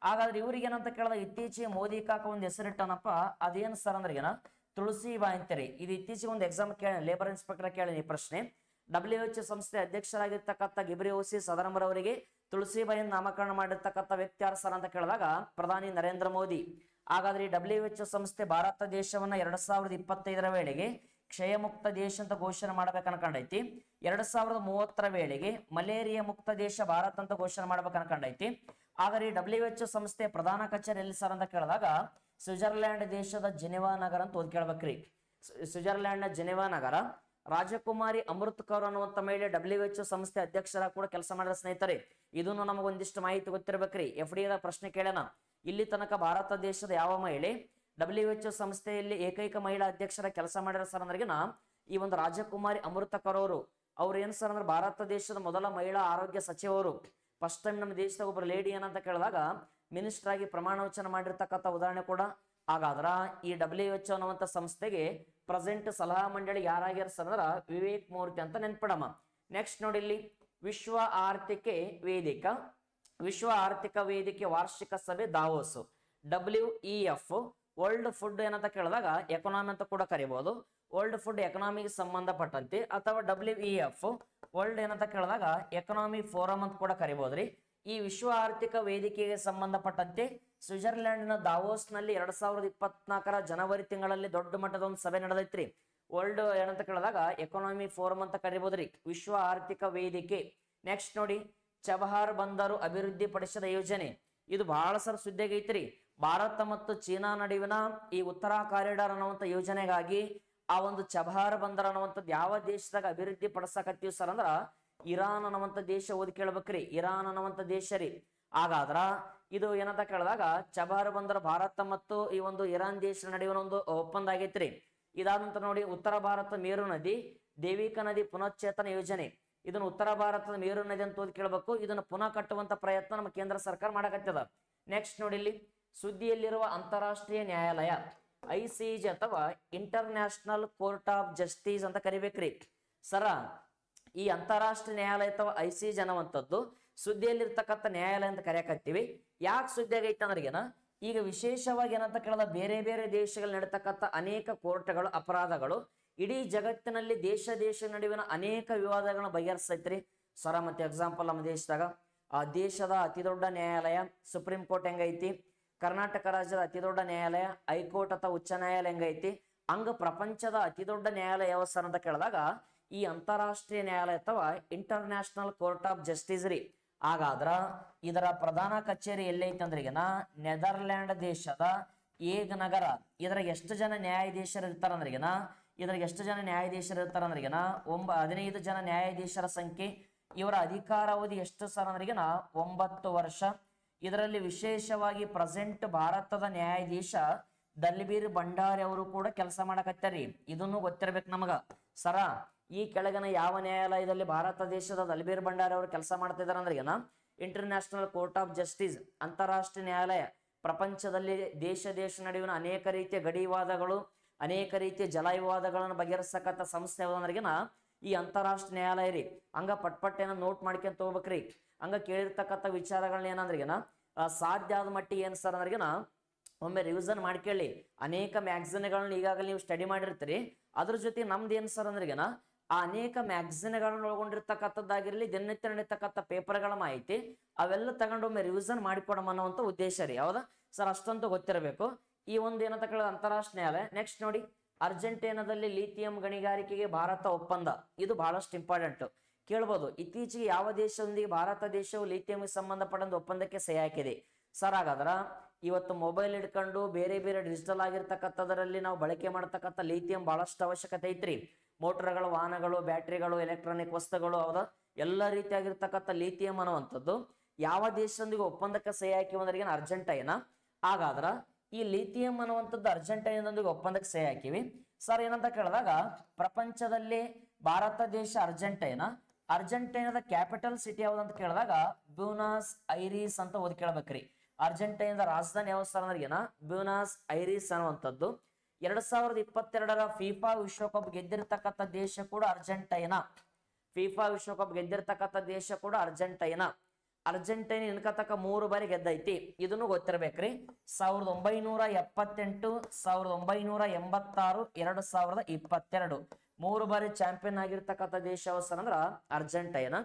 ಹಾಗಾದ್ರೆ ಇವ್ರಿಗೆ ಏನಂತ ಕೇಳಿದ ಇತ್ತೀಚೆಗೆ ಮೋದಿ ಕಾಕ ಒಂದು ಹೆಸರಿಟ್ಟನಪ್ಪ, ಅದೇನು ಸರ್ ಅಂದ್ರಿಗೆನ ತುಳಸಿಬಾಯಿ ಅಂತಾರೆ. ಇದು ಇತ್ತೀಚೆಗೆ ಒಂದು ಎಕ್ಸಾಮ್ ಕೇಳಿ ಲೇಬರ್ ಇನ್ಸ್ಪೆಕ್ಟರ್ ಕೇಳಿ ಈ ಪ್ರಶ್ನೆ. WHO ಸಂಸ್ಥೆ ಅಧ್ಯಕ್ಷರಾಗಿರ್ತಕ್ಕಂಥ ಗಿಬ್ರಿಯೋಸಿಸ್ ಸದಾನಂರವರಿಗೆ ತುಳಸಿಬಾಯಿ ನಾಮಕರಣ ಮಾಡಿರ್ತಕ್ಕಂಥ ವ್ಯಕ್ತಿ ಯಾರು ಸರ್ ಅಂತ ಕೇಳಿದಾಗ ಪ್ರಧಾನಿ ನರೇಂದ್ರ ಮೋದಿ. ಹಾಗಾದ್ರೆ ಈ WHO ಸಂಸ್ಥೆ ಭಾರತ ದೇಶವನ್ನ 2025ರ ವೇಳೆಗೆ ಕ್ಷಯ ಮುಕ್ತ ದೇಶ ಅಂತ ಘೋಷಣೆ ಮಾಡ್ಬೇಕು ಅನ್ಕೊಂಡೈತಿ. 2030ರ ವೇಳೆಗೆ ಮಲೇರಿಯಾ ಮುಕ್ತ ದೇಶ ಭಾರತ ಅಂತ ಘೋಷಣೆ ಮಾಡ್ಬೇಕು ಅನ್ಕೊಂಡೈತಿ. ಆದರೆ ಈ WHO ಸಂಸ್ಥೆ ಪ್ರಧಾನ ಕಚೇರಿ ಎಲ್ಲಿ ಸರ್ ಅಂತ ಕೇಳಿದಾಗ ಸ್ವಿಟ್ಜರ್ಲ್ಯಾಂಡ್ ದೇಶದ ಜೆನೆವಾ ನಗರ ಅಂತ ಓದ್ ಕೇಳ್ಬೇಕ್ರಿ. ಸ್ವಿಟ್ಜರ್ಲ್ಯಾಂಡ್ ನ ಜೆನೆವಾ ನಗರ. ರಾಜಕುಮಾರಿ ಅಮೃತ್ ಕೌರ್ ಅನ್ನುವಂತ ಮಹಿಳೆ WHO ಸಂಸ್ಥೆ ಅಧ್ಯಕ್ಷರ ಕೂಡ ಕೆಲಸ ಮಾಡಿದ ಸ್ನೇಹಿತರೆ. ಇದನ್ನು ನಮಗೊಂದಿಷ್ಟು ಮಾಹಿತಿ ಗೊತ್ತಿರ್ಬೇಕ್ರಿ. FD ದ ಪ್ರಶ್ನೆ ಕೇಳೋಣ. ಇಲ್ಲಿ ತನಕ ಭಾರತ ದೇಶದ ಯಾವ ಮಹಿಳೆ WHO ಸಂಸ್ಥೆಯಲ್ಲಿ ಏಕೈಕ ಮಹಿಳಾ ಅಧ್ಯಕ್ಷರ ಕೆಲಸ ಮಾಡಿರೋ ಸರ್ ಅಂದ್ರಿಗಿನ ಈ ಒಂದು ರಾಜಕುಮಾರಿ ಅಮೃತ ಕೌರ್ ಅವರು. ಅವ್ರು ಏನ್ ಸರ್ ಅಂದ್ರೆ ಭಾರತ ದೇಶದ ಮೊದಲ ಮಹಿಳಾ ಆರೋಗ್ಯ ಸಚಿವರು. ಫಸ್ಟ್ ಟೈಮ್ ನಮ್ಮ ದೇಶದಾಗ ಒಬ್ಬರು ಲೇಡಿ ಏನಂತ ಕೇಳಿದಾಗ ಮಿನಿಸ್ಟರ್ ಆಗಿ ಪ್ರಮಾಣ ವಚನ ಮಾಡಿರ್ತಕ್ಕಂಥ ಉದಾಹರಣೆ ಕೂಡ. ಹಾಗಾದ್ರ ಈ WHO ಅನ್ನುವಂಥ ಸಂಸ್ಥೆಗೆ ಪ್ರೆಸೆಂಟ್ ಸಲಹಾ ಮಂಡಳಿ ಯಾರಾಗ್ಯಾರ ಸರ್ ಅಂದ್ರ ವಿವೇಕ್ ಮೂರ್ತಿ ಅಂತ ನೆನ್ಪಿಡಮ್ಮ. ನೆಕ್ಸ್ಟ್ ನೋಡಿ ಇಲ್ಲಿ ವಿಶ್ವ ಆರ್ಥಿಕ ವೇದಿಕೆ ವಾರ್ಷಿಕ ಸಭೆ ದಾವೋಸ್. WEF ವರ್ಲ್ಡ್ ಫುಡ್ ಏನಂತ ಕೇಳಿದಾಗ ಎಕನಾಮಿ ಅಂತ ಕೂಡ ಕರಿಬಹುದು. ವರ್ಲ್ಡ್ ಫುಡ್ ಎಕನಾಮಿಗೆ ಸಂಬಂಧಪಟ್ಟಂತೆ ಅಥವಾ WEF ವರ್ಲ್ಡ್ ಏನಂತ ಕೇಳಿದಾಗ ಎಕನಾಮಿ ಫೋರಂ ಅಂತ ಕೂಡ ಕರಿಬಹುದ್ರಿ. ಈ ವಿಶ್ವ ಆರ್ಥಿಕ ವೇದಿಕೆಗೆ ಸಂಬಂಧಪಟ್ಟಂತೆ ಸ್ವಿಟ್ಜರ್ಲ್ಯಾಂಡ್ನ ದಾವೋಸ್ ನಲ್ಲಿ 2024ರ ಜನವರಿ ತಿಂಗಳಲ್ಲಿ ದೊಡ್ಡ ಮಟ್ಟದ ಒಂದು ಸಭೆ ನಡೆದೈತ್ರಿ. ವರ್ಲ್ಡ್ ಏನಂತ ಕೇಳಿದಾಗ ಎಕನಾಮಿ ಫೋರಂ ಅಂತ ಕರಿಬಹುದ್ರಿ, ವಿಶ್ವ ಆರ್ಥಿಕ ವೇದಿಕೆ. ನೆಕ್ಸ್ಟ್ ನೋಡಿ, ಚಬಹಾರ್ ಬಂದರು ಅಭಿವೃದ್ಧಿ ಪಡಿಸಿದ ಯೋಜನೆ. ಇದು ಬಹಳ ಸರ್ ಸುದ್ದಿಗೆ ಐತ್ರಿ. ಭಾರತ ಮತ್ತು ಚೀನಾ ನಡುವಿನ ಈ ಉತ್ತರ ಕಾರಿಡಾರ್ ಅನ್ನುವಂಥ ಯೋಜನೆಗಾಗಿ ಆ ಒಂದು ಚಬಹಾರ್ ಬಂದರ್ ಅನ್ನುವಂಥದ್ದು ಯಾವ ದೇಶದಾಗ ಅಭಿವೃದ್ಧಿ ಪಡಿಸಕತ್ತೀವಿ ಸರ್ ಅಂದ್ರ ಇರಾನ್ ಅನ್ನುವಂಥ ದೇಶ. ಓದಿ ಕೇಳ್ಬೇಕ್ರಿ, ಇರಾನ್ ಅನ್ನುವಂಥ ದೇಶ ರೀ. ಹಾಗಾದ್ರ ಇದು ಏನಂತ ಕೇಳಿದಾಗ ಚಬಹಾರ್ ಬಂದರ್ ಭಾರತ ಮತ್ತು ಈ ಒಂದು ಇರಾನ್ ದೇಶ ನಡುವಿನ ಒಂದು ಒಪ್ಪಂದ ಆಗೈತ್ರಿ. ಇದಾದ ನಂತರ ನೋಡಿ, ಉತ್ತರ ಭಾರತ ಮೇರು ನದಿ ದೇವಿಕಾ ನದಿ ಪುನಶ್ಚೇತನ ಯೋಜನೆ. ಇದನ್ನು ಉತ್ತರ ಭಾರತದ ಮೇರು ನದಿ ಅಂತ ಓದಿ ಕೇಳ್ಬೇಕು. ಇದನ್ನು ಪುನಃ ಕಟ್ಟುವಂತ ಪ್ರಯತ್ನ ನಮ್ಮ ಕೇಂದ್ರ ಸರ್ಕಾರ ಮಾಡಕತ್ತದ. ನೆಕ್ಸ್ಟ್ ನೋಡಿ ಇಲ್ಲಿ ಸುದ್ದಿಯಲ್ಲಿರುವ ಅಂತಾರಾಷ್ಟ್ರೀಯ ನ್ಯಾಯಾಲಯ ICJ ಅಥವಾ ಇಂಟರ್ನ್ಯಾಷನಲ್ ಕೋರ್ಟ್ ಆಫ್ ಜಸ್ಟಿಸ್ ಅಂತ ಕರಿಬೇಕ್ರಿ ಸರ. ಈ ಅಂತಾರಾಷ್ಟ್ರೀಯ ನ್ಯಾಯಾಲಯ ಅಥವಾ ICJ ಅನ್ನುವಂಥದ್ದು ಸುದ್ದಿಯಲ್ಲಿರ್ತಕ್ಕಂಥ ನ್ಯಾಯಾಲಯ ಅಂತ ಕರೆಯಕತ್ತೀವಿ. ಯಾಕೆ ಸುದ್ದಿ ಆಗೈತೆ ಅಂದ್ರಿಗೆನ, ಈಗ ವಿಶೇಷವಾಗಿ ಏನಂತ ಕೇಳಿದ ಬೇರೆ ಬೇರೆ ದೇಶಗಳಲ್ಲಿ ನಡೀತಕ್ಕಂಥ ಅನೇಕ ಕೋರ್ಟ್ಗಳು ಅಪರಾಧಗಳು ಇಡೀ ಜಗತ್ತಿನಲ್ಲಿ ದೇಶ ನಡುವಿನ ಅನೇಕ ವಿವಾದಗಳನ್ನ ಬಗೆಹರಿಸೈತ್ರಿ ಸರ. ಮತ್ತೆ ಎಕ್ಸಾಂಪಲ್ ನಮ್ಮ ದೇಶದಾಗ ದೇಶದ ಅತಿ ದೊಡ್ಡ ನ್ಯಾಯಾಲಯ ಸುಪ್ರೀಂ ಕೋರ್ಟ್ ಹೆಂಗೈತಿ, ಕರ್ನಾಟಕ ರಾಜ್ಯದ ಅತಿ ದೊಡ್ಡ ನ್ಯಾಯಾಲಯ ಹೈಕೋರ್ಟ್ ಅಥವಾ ಉಚ್ಚ ನ್ಯಾಯಾಲಯ ಹೆಂಗೈತಿ, ಹಂಗ ಪ್ರಪಂಚದ ಅತಿ ದೊಡ್ಡ ನ್ಯಾಯಾಲಯ ಯಾವ ಸರ್ ಅಂತ ಕೇಳಿದಾಗ ಈ ಅಂತಾರಾಷ್ಟ್ರೀಯ ನ್ಯಾಯಾಲಯ ಅಥವಾ ಇಂಟರ್ನ್ಯಾಷನಲ್ ಕೋರ್ಟ್ ಆಫ್ ಜಸ್ಟಿಸ್ ರೀ. ಹಾಗಾದ್ರ ಇದರ ಪ್ರಧಾನ ಕಚೇರಿ ಎಲ್ಲೈತಿ ಅಂದ್ರಿಗೆನ ನೆದರ್ಲ್ಯಾಂಡ್ ದೇಶದ ಏಗ್ ನಗರ. ಇದ್ರಾಗ ಎಷ್ಟು ಜನ ನ್ಯಾಯಾಧೀಶರು ಇರ್ತಾರ ಅಂದ್ರಿಗೆನ, ಇದ್ರಾಗ ಎಷ್ಟು ಜನ ನ್ಯಾಯಾಧೀಶರು ಇರ್ತಾರ ಅಂದ್ರಿಗೆನ 15 ಜನ ನ್ಯಾಯಾಧೀಶರ ಸಂಖ್ಯೆ. ಇವರ ಅಧಿಕಾರಾವಧಿ ಎಷ್ಟು ಸರ್ ಅಂದ್ರಿಗೆನ 9 ವರ್ಷ. ಇದರಲ್ಲಿ ವಿಶೇಷವಾಗಿ ಪ್ರೆಸೆಂಟ್ ಭಾರತದ ನ್ಯಾಯಾಧೀಶ ದಲ್ಬೀರ್ ಭಂಡಾರಿ ಅವರು ಕೂಡ ಕೆಲಸ ಮಾಡಕತ್ತಾರಿ. ಇದನ್ನು ಗೊತ್ತಿರ್ಬೇಕು ನಮಗ ಸರ. ಈ ಕೆಳಗಿನ ಯಾವ ನ್ಯಾಯಾಲಯದಲ್ಲಿ ಭಾರತ ದೇಶದ ದಲ್ಬೀರ್ ಭಂಡಾರಿ ಅವರು ಕೆಲಸ ಮಾಡ್ತಾ ಇದಾರೆ ಅಂದ್ರಿಗೆನ ಇಂಟರ್ನ್ಯಾಷನಲ್ ಕೋರ್ಟ್ ಆಫ್ ಜಸ್ಟಿಸ್ ಅಂತಾರಾಷ್ಟ್ರೀಯ ನ್ಯಾಯಾಲಯ. ಪ್ರಪಂಚದಲ್ಲಿ ದೇಶ ನಡುವಿನ ಅನೇಕ ರೀತಿಯ ಗಡಿ ವಿವಾದಗಳು ಅನೇಕ ರೀತಿಯ ಜಲ ವಿವಾದಗಳನ್ನು ಬಗೆಹರಿಸತಕ್ಕಂಥ ಸಂಸ್ಥೆ ಯಾವ್ದಂದ್ರಿಗೆನ ಈ ಅಂತಾರಾಷ್ಟ್ರೀಯ ನ್ಯಾಯಾಲಯ ರೀ. ಹಂಗ ಪಟ್ ಏನೋ ನೋಟ್ ಮಾಡ್ಕೊಂತ ಹೋಗ್ಬೇಕ್ರಿ. ಹಂಗ ಕೇಳಿರ್ತಕ್ಕಂಥ ವಿಚಾರಗಳನ್ನ ಏನಂದ್ರಿಗೆನ ಸಾಧ್ಯ ಆದ ಮಟ್ಟಿಗೆ ಏನ್ ಸರ್ ಅಂದ್ರಿಗೆನ ಒಮ್ಮೆ ರಿವಿಷನ್ ಮಾಡ್ಕೊಳ್ಳಿ. ಅನೇಕ ಮ್ಯಾಗಝಿನ್ಗಳನ್ನ ಈಗಾಗಲೇ ನೀವು ಸ್ಟಡಿ ಮಾಡಿರ್ತೀರಿ. ಅದ್ರ ಜೊತೆ ನಮ್ದು ಏನ್ ಸರ್ ಅಂದ್ರಿಗೆನ ಆ ಅನೇಕ ಮ್ಯಾಗಝಿನ್ಗಳನ್ನ ಒಳಗೊಂಡಿರ್ತಕ್ಕಂಥದ್ದಾಗಿರ್ಲಿ, ದಿನನಿತ್ಯ ನಡೀತಕ್ಕಂಥ ಪೇಪರ್ಗಳ ಮಾಹಿತಿ ಅವೆಲ್ಲ ತಗೊಂಡು ಒಮ್ಮೆ ರಿವಿಷನ್ ಮಾಡಿಕೊಡಮ ಅನ್ನುವಂಥ ಉದ್ದೇಶ ರೀ. ಹೌದಾ ಸರ್, ಅಷ್ಟಂತೂ ಗೊತ್ತಿರಬೇಕು. ಈ ಒಂದು ಏನಂತ ಕೇಳಿದ ಅಂತಾರಾಷ್ಟ್ರೀಯ ನ್ಯಾಯಾಲಯ. ನೆಕ್ಸ್ಟ್ ನೋಡಿ, ಅರ್ಜೆಂಟೀನಾದಲ್ಲಿ ಲಿಥಿಯಂ ಗಣಿಗಾರಿಕೆಗೆ ಭಾರತ ಒಪ್ಪಂದ. ಇದು ಬಹಳಷ್ಟು ಇಂಪಾರ್ಟೆಂಟ್. ಕೇಳ್ಬೋದು, ಇತ್ತೀಚೆಗೆ ಯಾವ ದೇಶದೊಂದಿಗೆ ಭಾರತ ದೇಶವು ಲಿಥಿಯಂ ಸಂಬಂಧಪಟ್ಟಂತ ಒಪ್ಪಂದಕ್ಕೆ ಸಹಿ ಹಾಕಿದೆ ಸರ್. ಹಾಗಾದ್ರ ಇವತ್ತು ಮೊಬೈಲ್ ಹಿಡ್ಕೊಂಡು ಬೇರೆ ಬೇರೆ ಡಿಜಿಟಲ್ ಆಗಿರ್ತಕ್ಕಂಥದ್ರಲ್ಲಿ ನಾವು ಬಳಕೆ ಮಾಡತಕ್ಕಂಥ ಲಿಥಿಯಂ ಬಹಳಷ್ಟು ಅವಶ್ಯಕತೆ ಐತ್ರಿ. ಮೋಟರ್ಗಳು, ವಾಹನಗಳು, ಬ್ಯಾಟ್ರಿಗಳು, ಎಲೆಕ್ಟ್ರಾನಿಕ್ ವಸ್ತುಗಳು, ಹೌದಾ ಎಲ್ಲ ರೀತಿಯಾಗಿರ್ತಕ್ಕಂಥ ಲಿಥಿಯಂ ಅನ್ನುವಂಥದ್ದು ಯಾವ ದೇಶದೊಂದಿಗೆ ಒಪ್ಪಂದಕ್ಕೆ ಸಹಿ ಹಾಕಿ ಬಂದ್ರಿಗೆ ಅರ್ಜೆಂಟೈನಾ. ಹಾಗಾದ್ರ ಈ ಲಿಥಿಯಂ ಅನ್ನುವಂಥದ್ದು ಅರ್ಜೆಂಟೈನಾದೊಂದಿಗೆ ಒಪ್ಪಂದಕ್ಕೆ ಸಹಿ ಹಾಕಿವಿ ಸರ್. ಏನಂತ ಕೇಳಿದಾಗ ಪ್ರಪಂಚದಲ್ಲಿ ಭಾರತ ದೇಶ ಅರ್ಜೆಂಟೈನಾದ ಕ್ಯಾಪಿಟಲ್ ಸಿಟಿ ಯಾವ್ದಂತ ಕೇಳಿದಾಗ ಬ್ಯೂನಾಸ್ ಐರಿಸ್ ಅಂತ ಓದಿ ಕೇಳ್ಬೇಕ್ರಿ. ಅರ್ಜೆಂಟೈನಾದ ರಾಜಧಾನಿ ಯಾವ ಸರ್ ಅಂದ್ರಿಗೆನ ಬ್ಯೂನಾಸ್ ಐರಿಸ್ ಅನ್ನುವಂಥದ್ದು. 2022 ಫಿಫಾ ವಿಶ್ವಕಪ್ ಗೆದ್ದಿರ್ತಕ್ಕಂಥ ದೇಶ ಕೂಡ ಅರ್ಜೆಂಟೈನಾ. ಫಿಫಾ ವಿಶ್ವಕಪ್ ಗೆದ್ದಿರ್ತಕ್ಕಂಥ ದೇಶ ಕೂಡ ಅರ್ಜೆಂಟೈನಾ. ಅರ್ಜೆಂಟೈನಾ ಇನ್ಕತಕ್ಕ 3 ಬಾರಿ ಗೆದ್ದೈತಿ. ಇದನ್ನು ಗೊತ್ತಿರ್ಬೇಕ್ರಿ. 1978, 1986, 2022 3 ಬಾರಿ ಚಾಂಪಿಯನ್ ಆಗಿರ್ತಕ್ಕಂಥ ದೇಶ ಸರ್ ಅಂದ್ರ ಅರ್ಜೆಂಟೈನಾ.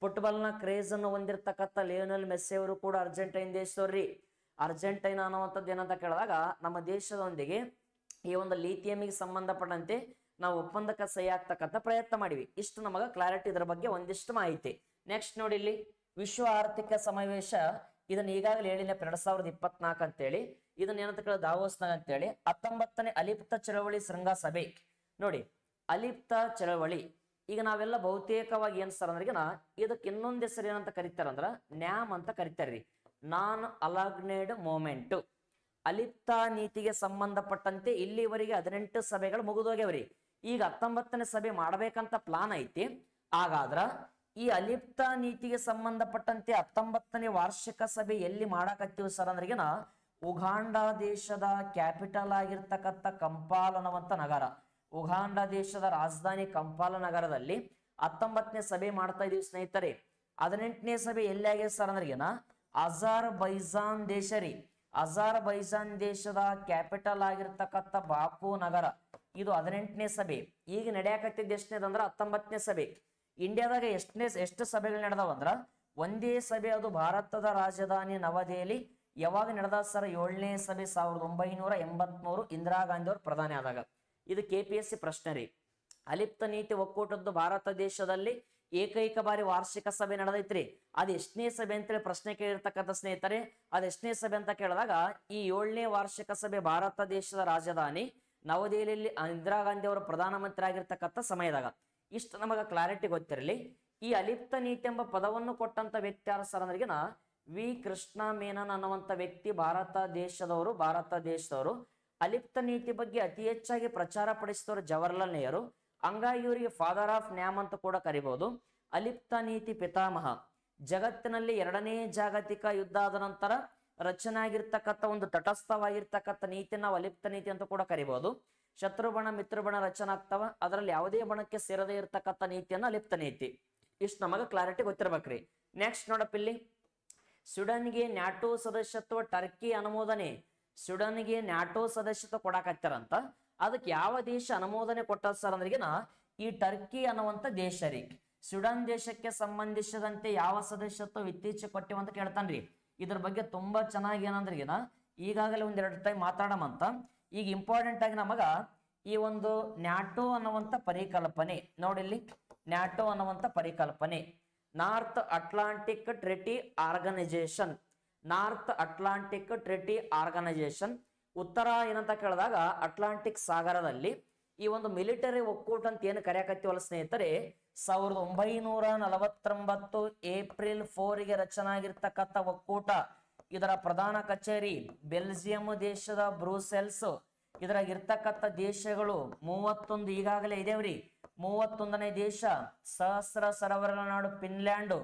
ಫುಟ್ಬಾಲ್ ನ ಕ್ರೇಜ್ ಅನ್ನು ಹೊಂದಿರತಕ್ಕಂಥ ಲಿಯೋನೆಲ್ ಮೆಸ್ಸಿ ಅವರು ಕೂಡ ಅರ್ಜೆಂಟೈನ್ ದೇಶದವ್ರಿ. ಅರ್ಜೆಂಟೈನಾ ಅನ್ನುವಂಥದ್ದು ಏನಂತ ಕೇಳಿದಾಗ ನಮ್ಮ ದೇಶದೊಂದಿಗೆ ಈ ಒಂದು ಲಿಥಿಯಂಗೆ ಸಂಬಂಧಪಟ್ಟಂತೆ ನಾವು ಒಪ್ಪಂದಕ್ಕೆ ಸಹಿ ಆಗ್ತಕ್ಕಂಥ ಪ್ರಯತ್ನ ಮಾಡಿವಿ. ಇಷ್ಟು ನಮಗ ಕ್ಲಾರಿಟಿ ಇದರ ಬಗ್ಗೆ ಒಂದಿಷ್ಟು ಮಾಹಿತಿ. ನೆಕ್ಸ್ಟ್ ನೋಡಿ, ಇಲ್ಲಿ ವಿಶ್ವ ಆರ್ಥಿಕ ಸಮಾವೇಶ ಇದನ್ನ ಈಗಾಗಲೇ ಹೇಳಿಲ್ಲ 2024 ಅಂತೇಳಿ. ಇದನ್ನ ಏನಂತ ಕೇಳಿದ ದಾವೋಸ್ನಾಗ ಅಂತೇಳಿ. 19ನೇ ಅಲಿಪ್ತ ಚಳವಳಿ ಶೃಂಗಸಭೆ. ನೋಡಿ, ಅಲಿಪ್ತ ಚಳವಳಿ ಈಗ ನಾವೆಲ್ಲ ಬಹುತೇಕವಾಗಿ ಏನ್ ಸರ್ ಅಂದ್ರಿಗೆನ ಇದಕ್ಕೆ ಇನ್ನೊಂದ್ ಹೆಸರು ಏನಂತ ಕರಿತಾರಂದ್ರ ನ್ಯಾಮ್ ಅಂತ ಕರಿತಾರ್ರಿ. ನಾನ್ ಅಲಾಗ್ನೇಡ್ ಮೂವ್ಮೆಂಟ್. ಅಲಿಪ್ತ ನೀತಿಗೆ ಸಂಬಂಧಪಟ್ಟಂತೆ ಇಲ್ಲಿವರೆಗೆ 18 ಸಭೆಗಳು ಮುಗಿದೋಗ್ಯವ್ರಿ. ಈಗ 19ನೇ ಸಭೆ ಮಾಡ್ಬೇಕಂತ ಪ್ಲಾನ್ ಐತಿ. ಹಾಗಾದ್ರ ಈ ಅಲಿಪ್ತ ನೀತಿಗೆ ಸಂಬಂಧಪಟ್ಟಂತೆ 19ನೇ ವಾರ್ಷಿಕ ಸಭೆ ಎಲ್ಲಿ ಮಾಡಾಕತ್ತೀವಿ ಸರ್ ಅಂದ್ರಿಗೆನ ಉಗಾಂಡ ದೇಶದ ಕ್ಯಾಪಿಟಲ್ ಆಗಿರ್ತಕ್ಕಂಥ ಕಂಪಾಲ ಅನ್ನುವಂಥ ನಗರ. ಉಗಾಂಡ ದೇಶದ ರಾಜಧಾನಿ ಕಂಪಾಲ ನಗರದಲ್ಲಿ 19ನೇ ಸಭೆ ಮಾಡ್ತಾ ಇದೀವಿ ಸ್ನೇಹಿತರೆ. 18ನೇ ಸಭೆ ಎಲ್ಲಿ ಆಗಿದೆ ಸರ್ ಅಂದ್ರಿಗೆನ ಅಜರ್ಬೈಜಾನ್ ದೇಶ ರೀ. ಅಜರ್ಬೈಜಾನ್ ದೇಶದ ಕ್ಯಾಪಿಟಲ್ ಆಗಿರ್ತಕ್ಕಂಥ ಬಾಕು ನಗರ. ಇದು 18ನೇ ಸಭೆ. ಈಗ ನಡೆಯಕತ್ತಿದ್ದ ಎಷ್ಟನೇದಂದ್ರ 19ನೇ ಸಭೆ. ಇಂಡಿಯಾದಾಗ ಎಷ್ಟು ಸಭೆಗಳು ನಡೆದವಂದ್ರ ಒಂದೇ ಸಭೆ, ಅದು ಭಾರತದ ರಾಜಧಾನಿ ನವದೆಹಲಿ. ಯಾವಾಗ ನಡೆದ ಸರ್? 7ನೇ ಸಭೆ 1983 ಇಂದಿರಾ ಗಾಂಧಿ ಅವರು ಪ್ರಧಾನಿ ಆದಾಗ. ಇದು KPSC ಪ್ರಶ್ನೆ ರೀ. ಅಲಿಪ್ತ ನೀತಿ ಒಕ್ಕೂಟದ್ದು ಭಾರತ ದೇಶದಲ್ಲಿ ಏಕೈಕ ಬಾರಿ ವಾರ್ಷಿಕ ಸಭೆ ನಡೆದೈತ್ರಿ. ಅದ್ ಎಷ್ಟನೇ ಸಭೆ ಅಂತೇಳಿ ಪ್ರಶ್ನೆ ಕೇಳಿರ್ತಕ್ಕಂಥ ಸ್ನೇಹಿತರೆ. ಅದ್ ಎಷ್ಟನೇ ಸಭೆ ಅಂತ ಕೇಳಿದಾಗ ಈ 7ನೇ ವಾರ್ಷಿಕ ಸಭೆ ಭಾರತ ದೇಶದ ರಾಜಧಾನಿ ನವದೆಹಲಿಯಲ್ಲಿ ಇಂದಿರಾ ಗಾಂಧಿ ಅವರು ಪ್ರಧಾನಮಂತ್ರಿ ಆಗಿರ್ತಕ್ಕಂಥ ಸಮಯದಾಗ. ಇಷ್ಟು ನಮಗ ಕ್ಲಾರಿಟಿ ಗೊತ್ತಿರಲಿ. ಈ ಅಲಿಪ್ತ ನೀತಿ ಎಂಬ ಪದವನ್ನು ಕೊಟ್ಟಂತ ವ್ಯಕ್ತಿ ಯಾರು ಸರ್ ಅಂದ್ರಿಗೆನ ವಿ ಕೃಷ್ಣ ಮೇನನ್ ಅನ್ನುವಂಥ ವ್ಯಕ್ತಿ ಭಾರತ ದೇಶದವರು. ಅಲಿಪ್ತ ನೀತಿ ಬಗ್ಗೆ ಅತಿ ಹೆಚ್ಚಾಗಿ ಪ್ರಚಾರ ಪಡಿಸಿದವರು ಜವಾಹರ್ಲಾಲ್ ನೆಹರು. ಹಂಗಾಗಿ ಇವರಿಗೆ ಫಾದರ್ ಆಫ್ ನ್ಯಾಮ್ ಅಂತ ಕೂಡ ಕರಿಬಹುದು. ಅಲಿಪ್ತ ನೀತಿ ಪಿತಾಮಹ. ಜಗತ್ತಿನಲ್ಲಿ 2ನೇ ಜಾಗತಿಕ ಯುದ್ಧ ಆದ ನಂತರ ರಚನೆ ಆಗಿರ್ತಕ್ಕಂಥ ಒಂದು ತಟಸ್ಥವಾಗಿರ್ತಕ್ಕಂಥ ನೀತಿಯನ್ನ ನಾವು ಅಲಿಪ್ತ ನೀತಿ ಅಂತ ಕೂಡ ಕರಿಬಹುದು. ಶತ್ರು ಬಣ ಮಿತ್ರ ಬಣ ರಚನೆ ಆಗ್ತಾವ, ಅದರಲ್ಲಿ ಯಾವುದೇ ಬಣಕ್ಕೆ ಸೇರದೇ ಇರತಕ್ಕಂಥ ನೀತಿಯನ್ನ ಅಲಿಪ್ತ ನೀತಿ. ಇಷ್ಟು ನಮಗ ಕ್ಲಾರಿಟಿ ಗೊತ್ತಿರ್ಬೇಕ್ರಿ. ನೆಕ್ಸ್ಟ್ ನೋಡಪ್ಪ ಇಲ್ಲಿ, ಸ್ವೀಡನ್ಗೆ ನ್ಯಾಟೋ ಸದಸ್ಯತ್ವ ಟರ್ಕಿ ಅನುಮೋದನೆ. ಸ್ವೀಡನ್ಗೆ ನ್ಯಾಟೋ ಸದಸ್ಯತ್ವ ಕೊಡಾಕತ್ತಾರಂತ, ಅದಕ್ಕೆ ಯಾವ ದೇಶ ಅನುಮೋದನೆ ಕೊಟ್ಟ ಸರ್ ಅಂದ್ರಿಗಿನ ಈ ಟರ್ಕಿ ಅನ್ನುವಂತ ದೇಶ ರೀ. ಸ್ವೀಡನ್ ದೇಶಕ್ಕೆ ಸಂಬಂಧಿಸಿದಂತೆ ಯಾವ ಸದಸ್ಯತ್ವ ಇತ್ತೀಚೆಗೆ ಕೊಟ್ಟಿವ ಅಂತ ಕೇಳ್ತಾನ್ರಿ. ಇದ್ರ ಬಗ್ಗೆ ತುಂಬಾ ಚೆನ್ನಾಗಿ ಏನಂದ್ರಿಗಿನ ಈಗಾಗಲೇ ಒಂದೆರಡು ಟೈಮ್ ಮಾತಾಡಮಂತ. ಈಗ ಇಂಪಾರ್ಟೆಂಟ್ ಆಗಿ ನಮಗ ಈ ಒಂದು ನ್ಯಾಟೋ ಅನ್ನುವಂತ ಪರಿಕಲ್ಪನೆ ನೋಡಿಲ್ಲಿ, ನ್ಯಾಟೋ ಅನ್ನುವಂತ ಪರಿಕಲ್ಪನೆ North Atlantic treaty organisation. North Atlantic treaty organisation ಉತ್ತರ ಏನಂತ ಕೇಳಿದಾಗ ಅಟ್ಲಾಂಟಿಕ್ ಸಾಗರದಲ್ಲಿ ಈ ಒಂದು ಮಿಲಿಟರಿ ಒಕ್ಕೂಟ ಅಂತ ಏನು ಕರೆಯಕತ್ತೀವಲ್ಲ ಸ್ನೇಹಿತರೆ, 1949 ಏಪ್ರಿಲ್ 4ಗೆ ರಚನೆ ಆಗಿರ್ತಕ್ಕಂಥ ಒಕ್ಕೂಟ. ಇದರ ಪ್ರಧಾನ ಕಚೇರಿ ಬೆಲ್ಜಿಯಂ ದೇಶದ ಬ್ರೂಸೆಲ್ಸ್. ಇದ್ರಾಗ ಇರ್ತಕ್ಕಂಥ ದೇಶಗಳು 31 ಈಗಾಗಲೇ ಇದೇವ್ರಿ. 31ನೇ ದೇಶ ಸಹಸ್ರ ಸರೋವರಗಳ ನಾಡು ಫಿನ್ಲ್ಯಾಂಡ್.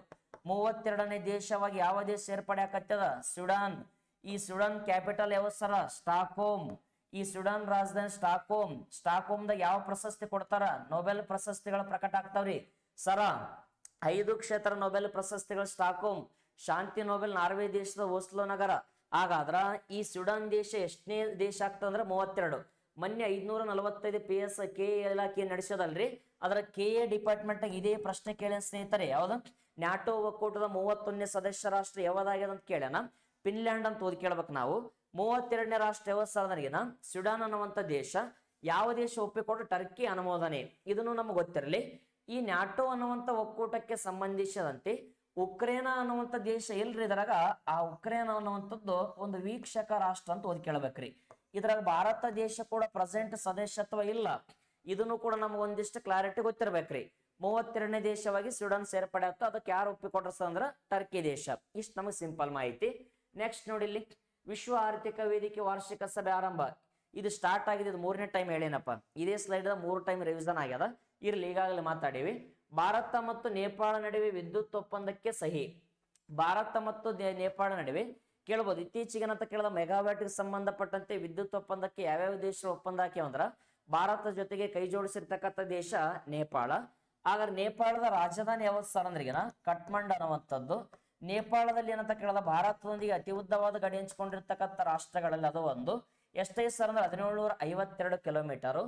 32ನೇ ದೇಶವಾಗಿ ಯಾವ ದೇಶ ಸೇರ್ಪಡೆ ಆಕತ್ತದ? ಸ್ವೀಡನ್. ಈ ಸ್ವೀಡನ್ ಕ್ಯಾಪಿಟಲ್ ಯಾವ ಸರ? ಸ್ಟಾಕ್ಹೋಮ್. ಈ ಸ್ವೀಡನ್ ರಾಜಧಾನಿ ಸ್ಟಾಕ್ಹೋಮ್. ಸ್ಟಾಕ್ಹೋಮ್ದಾಗ ಯಾವ ಪ್ರಶಸ್ತಿ ಕೊಡ್ತಾರ? ನೊಬೆಲ್ ಪ್ರಶಸ್ತಿಗಳು ಪ್ರಕಟ ಆಗ್ತಾವ್ರಿ ಸರ. 5 ಕ್ಷೇತ್ರ ನೊಬೆಲ್ ಪ್ರಶಸ್ತಿಗಳು ಸ್ಟಾಕ್ಹೋಮ್. ಶಾಂತಿ ನೊಬೆಲ್ ನಾರ್ವೆ ದೇಶದ ಓಸ್ಲೋ ನಗರ. ಹಾಗಾದ್ರ ಈ ಸ್ವೀಡನ್ ದೇಶ ಎಷ್ಟನೇ ದೇಶ ಆಗ್ತದಂದ್ರ 32. ಮೊನ್ನೆ 545 PS ಕೆ ಇಲಾಖೆ ನಡೆಸೋದಲ್ರಿ, ಅದರ KA ಡಿಪಾರ್ಟ್ಮೆಂಟ್ ಇದೇ ಪ್ರಶ್ನೆ ಕೇಳ ಸ್ನೇಹಿತರೆ. ಯಾವ್ದು? ನ್ಯಾಟೋ ಒಕ್ಕೂಟದ 31ನೇ ಸದಸ್ಯ ರಾಷ್ಟ್ರ ಯಾವ್ದಾಗ್ಯದ ಅಂತ ಕೇಳ್ಯಾನ. ಫಿನ್ಲ್ಯಾಂಡ್ ಅಂತ ಓದಿ ಕೇಳ್ಬೇಕು ನಾವು. 32ನೇ ರಾಷ್ಟ್ರ ಯಾವತ್ತೇನ? ಸ್ವೀಡನ್ ಅನ್ನುವಂತ ದೇಶ. ಯಾವ ದೇಶ ಒಪ್ಪಿಕೊಟ್ಟು? ಟರ್ಕಿ ಅನುಮೋದನೆ. ಇದನ್ನು ನಮ್ಗೆ ಗೊತ್ತಿರಲಿ. ಈ ನ್ಯಾಟೋ ಅನ್ನುವಂತ ಒಕ್ಕೂಟಕ್ಕೆ ಸಂಬಂಧಿಸಿದಂತೆ ಉಕ್ರೇನ್ ಅನ್ನುವಂತ ದೇಶ ಎಲ್ರಿ, ಇದ್ರಾಗ ಆ ಉಕ್ರೇನ್ ಅನ್ನುವಂಥದ್ದು ಒಂದು ವೀಕ್ಷಕ ರಾಷ್ಟ್ರ ಅಂತ ಓದಿ ಕೇಳ್ಬೇಕ್ರಿ. ಇದ್ರಾಗ ಭಾರತ ದೇಶ ಕೂಡ ಪ್ರೆಸೆಂಟ್ ಸದಸ್ಯತ್ವ ಇಲ್ಲ. ಇದನ್ನು ಕೂಡ ನಮ್ಗೆ ಒಂದಿಷ್ಟು ಕ್ಲಾರಿಟಿ ಗೊತ್ತಿರ್ಬೇಕ್ರಿ. 32ನೇ ದೇಶವಾಗಿ ಸ್ವೀಡನ್ ಸೇರ್ಪಡೆ ಆಗ್ತದೆ. ಅದಕ್ಕೆ ಯಾರು ಒಪ್ಪಿಕೊಟ್ರ ಅಂದ್ರ ಟರ್ಕಿ ದೇಶ. ಇಷ್ಟು ನಮಗೆ ಸಿಂಪಲ್ ಮಾಹಿತಿ. ನೆಕ್ಸ್ಟ್ ನೋಡಿಲ್ಲಿ, ವಿಶ್ವ ಆರ್ಥಿಕ ವೇದಿಕೆ ವಾರ್ಷಿಕ ಸಭೆ ಆರಂಭ. ಇದು ಸ್ಟಾರ್ಟ್ ಆಗಿದೆ, ಇದು 3ನೇ ಟೈಮ್ ಹೇಳೇನಪ್ಪ. ಇದೇ ಸ್ಲೈಡ್ 3 ಟೈಮ್ ರಿವಿಷನ್ ಆಗ್ಯದ. ಇರ್ಲಿ, ಈಗಾಗಲೇ ಮಾತಾಡೀವಿ. ಭಾರತ ಮತ್ತು ನೇಪಾಳ ನಡುವೆ ವಿದ್ಯುತ್ ಒಪ್ಪಂದಕ್ಕೆ ಸಹಿ. ಭಾರತ ಮತ್ತು ನೇಪಾಳ ನಡುವೆ ಕೇಳಬಹುದು ಇತ್ತೀಚೆಗೆ ಅಂತ ಕೇಳಿದ ಮೆಗಾವ್ಯಾಟ್ಗೆ ಸಂಬಂಧಪಟ್ಟಂತೆ ವಿದ್ಯುತ್ ಒಪ್ಪಂದಕ್ಕೆ ಯಾವ್ಯಾವ ದೇಶ ಒಪ್ಪಂದ ಹಾಕ್ಯಾವ ಅಂದ್ರ ಭಾರತ ಜೊತೆಗೆ ಕೈ ಜೋಡಿಸಿರ್ತಕ್ಕಂಥ ದೇಶ ನೇಪಾಳ. ಹಾಗಾದ್ರೆ ನೇಪಾಳದ ರಾಜಧಾನಿ ಯಾವತ್ತು ಸರ್ ಅಂದ್ರಿಗಿನ ಕಠ್ಮಂಡು ಅನ್ನುವಂಥದ್ದು. ನೇಪಾಳದಲ್ಲಿ ಏನಂತ ಕೇಳಿದ ಭಾರತದೊಂದಿಗೆ ಅತಿ ಉದ್ದವಾದ ಗಡಿ ಹಂಚಿಕೊಂಡಿರ್ತಕ್ಕಂಥ ರಾಷ್ಟ್ರಗಳಲ್ಲಿ ಅದು ಒಂದು. ಎಷ್ಟೈತೆ ಸರ್ ಅಂದ್ರೆ 1752 ಕಿಲೋಮೀಟರ್.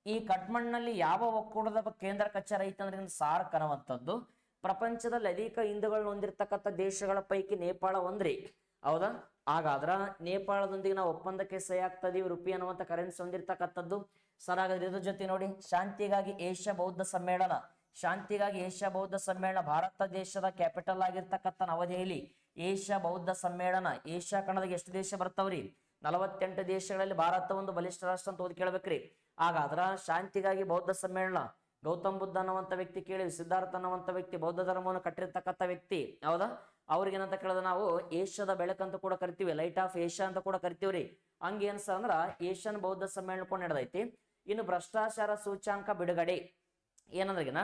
ಈ ಕಠ್ಮಂಡ್ನಲ್ಲಿ ಯಾವ ಒಕ್ಕೂಟದ ಕೇಂದ್ರ ಕಚೇರಿ ಐತೆ ಅಂದ್ರೆ ಸಾರ್ಕ್ ಅನ್ನುವಂಥದ್ದು. ಪ್ರಪಂಚದಲ್ಲಿ ಅಧಿಕ ಹಿಂದೂಗಳನ್ನ ಹೊಂದಿರತಕ್ಕಂಥ ದೇಶಗಳ ಪೈಕಿ ನೇಪಾಳ ಒಂದ್ರಿ, ಹೌದಾ? ಹಾಗಾದ್ರ ನೇಪಾಳದೊಂದಿಗೆ ನಾವು ಒಪ್ಪಂದಕ್ಕೆ ಸಹಿ ಆಗ್ತದೀವಿ. ರುಪಿ ಅನ್ನುವಂಥ ಕರೆನ್ಸಿ ಹೊಂದಿರತಕ್ಕಂಥದ್ದು ಸರ್. ಹಾಗಾದ್ರೆ ಇದ್ರ ಜೊತೆ ನೋಡಿ, ಶಾಂತಿಗಾಗಿ ಏಷ್ಯಾ ಬೌದ್ಧ ಸಮ್ಮೇಳನ. ಶಾಂತಿಗಾಗಿ ಏಷ್ಯಾ ಬೌದ್ಧ ಸಮ್ಮೇಳನ ಭಾರತ ದೇಶದ ಕ್ಯಾಪಿಟಲ್ ಆಗಿರ್ತಕ್ಕಂಥ ನವದೆಹಲಿ. ಏಷ್ಯಾ ಬೌದ್ಧ ಸಮ್ಮೇಳನ. ಏಷ್ಯಾ ಖಂಡದಾಗ ಎಷ್ಟು ದೇಶ ಬರ್ತಾವ್ರಿ? 48 ದೇಶಗಳಲ್ಲಿ ಭಾರತ ಒಂದು ಬಲಿಷ್ಠ ರಾಷ್ಟ್ರ ಅಂತ ಓದಿ ಕೇಳ್ಬೇಕ್ರಿ. ಹಾಗಾದ್ರ ಶಾಂತಿಗಾಗಿ ಬೌದ್ಧ ಸಮ್ಮೇಳನ. ಗೌತಮ್ ಬುದ್ಧ ಅನ್ನುವಂಥ ವ್ಯಕ್ತಿ ಕೇಳಿ, ಸಿದ್ಧಾರ್ಥ ಅನ್ನುವಂಥ ವ್ಯಕ್ತಿ ಬೌದ್ಧ ಧರ್ಮವನ್ನು ಕಟ್ಟಿರ್ತಕ್ಕಂಥ ವ್ಯಕ್ತಿ, ಹೌದಾ? ಅವ್ರಿಗೇನಂತ ಕೇಳಿದ ನಾವು ಏಷ್ಯಾದ ಬೆಳಕಂತ ಕೂಡ ಕರಿತೀವಿ, ಲೈಟ್ ಆಫ್ ಏಷ್ಯಾ ಅಂತ ಕೂಡ ಕರಿತೀವ್ರಿ. ಹಂಗೇನ್ಸ ಅಂದ್ರ ಏಷ್ಯನ್ ಬೌದ್ಧ ಸಮ್ಮೇಳನ ಕೂಡ ನಡೆದೈತಿ. ಇನ್ನು ಭ್ರಷ್ಟಾಚಾರ ಸೂಚ್ಯಾಂಕ ಬಿಡುಗಡೆ ಏನಂದ್ರಿಗಿನ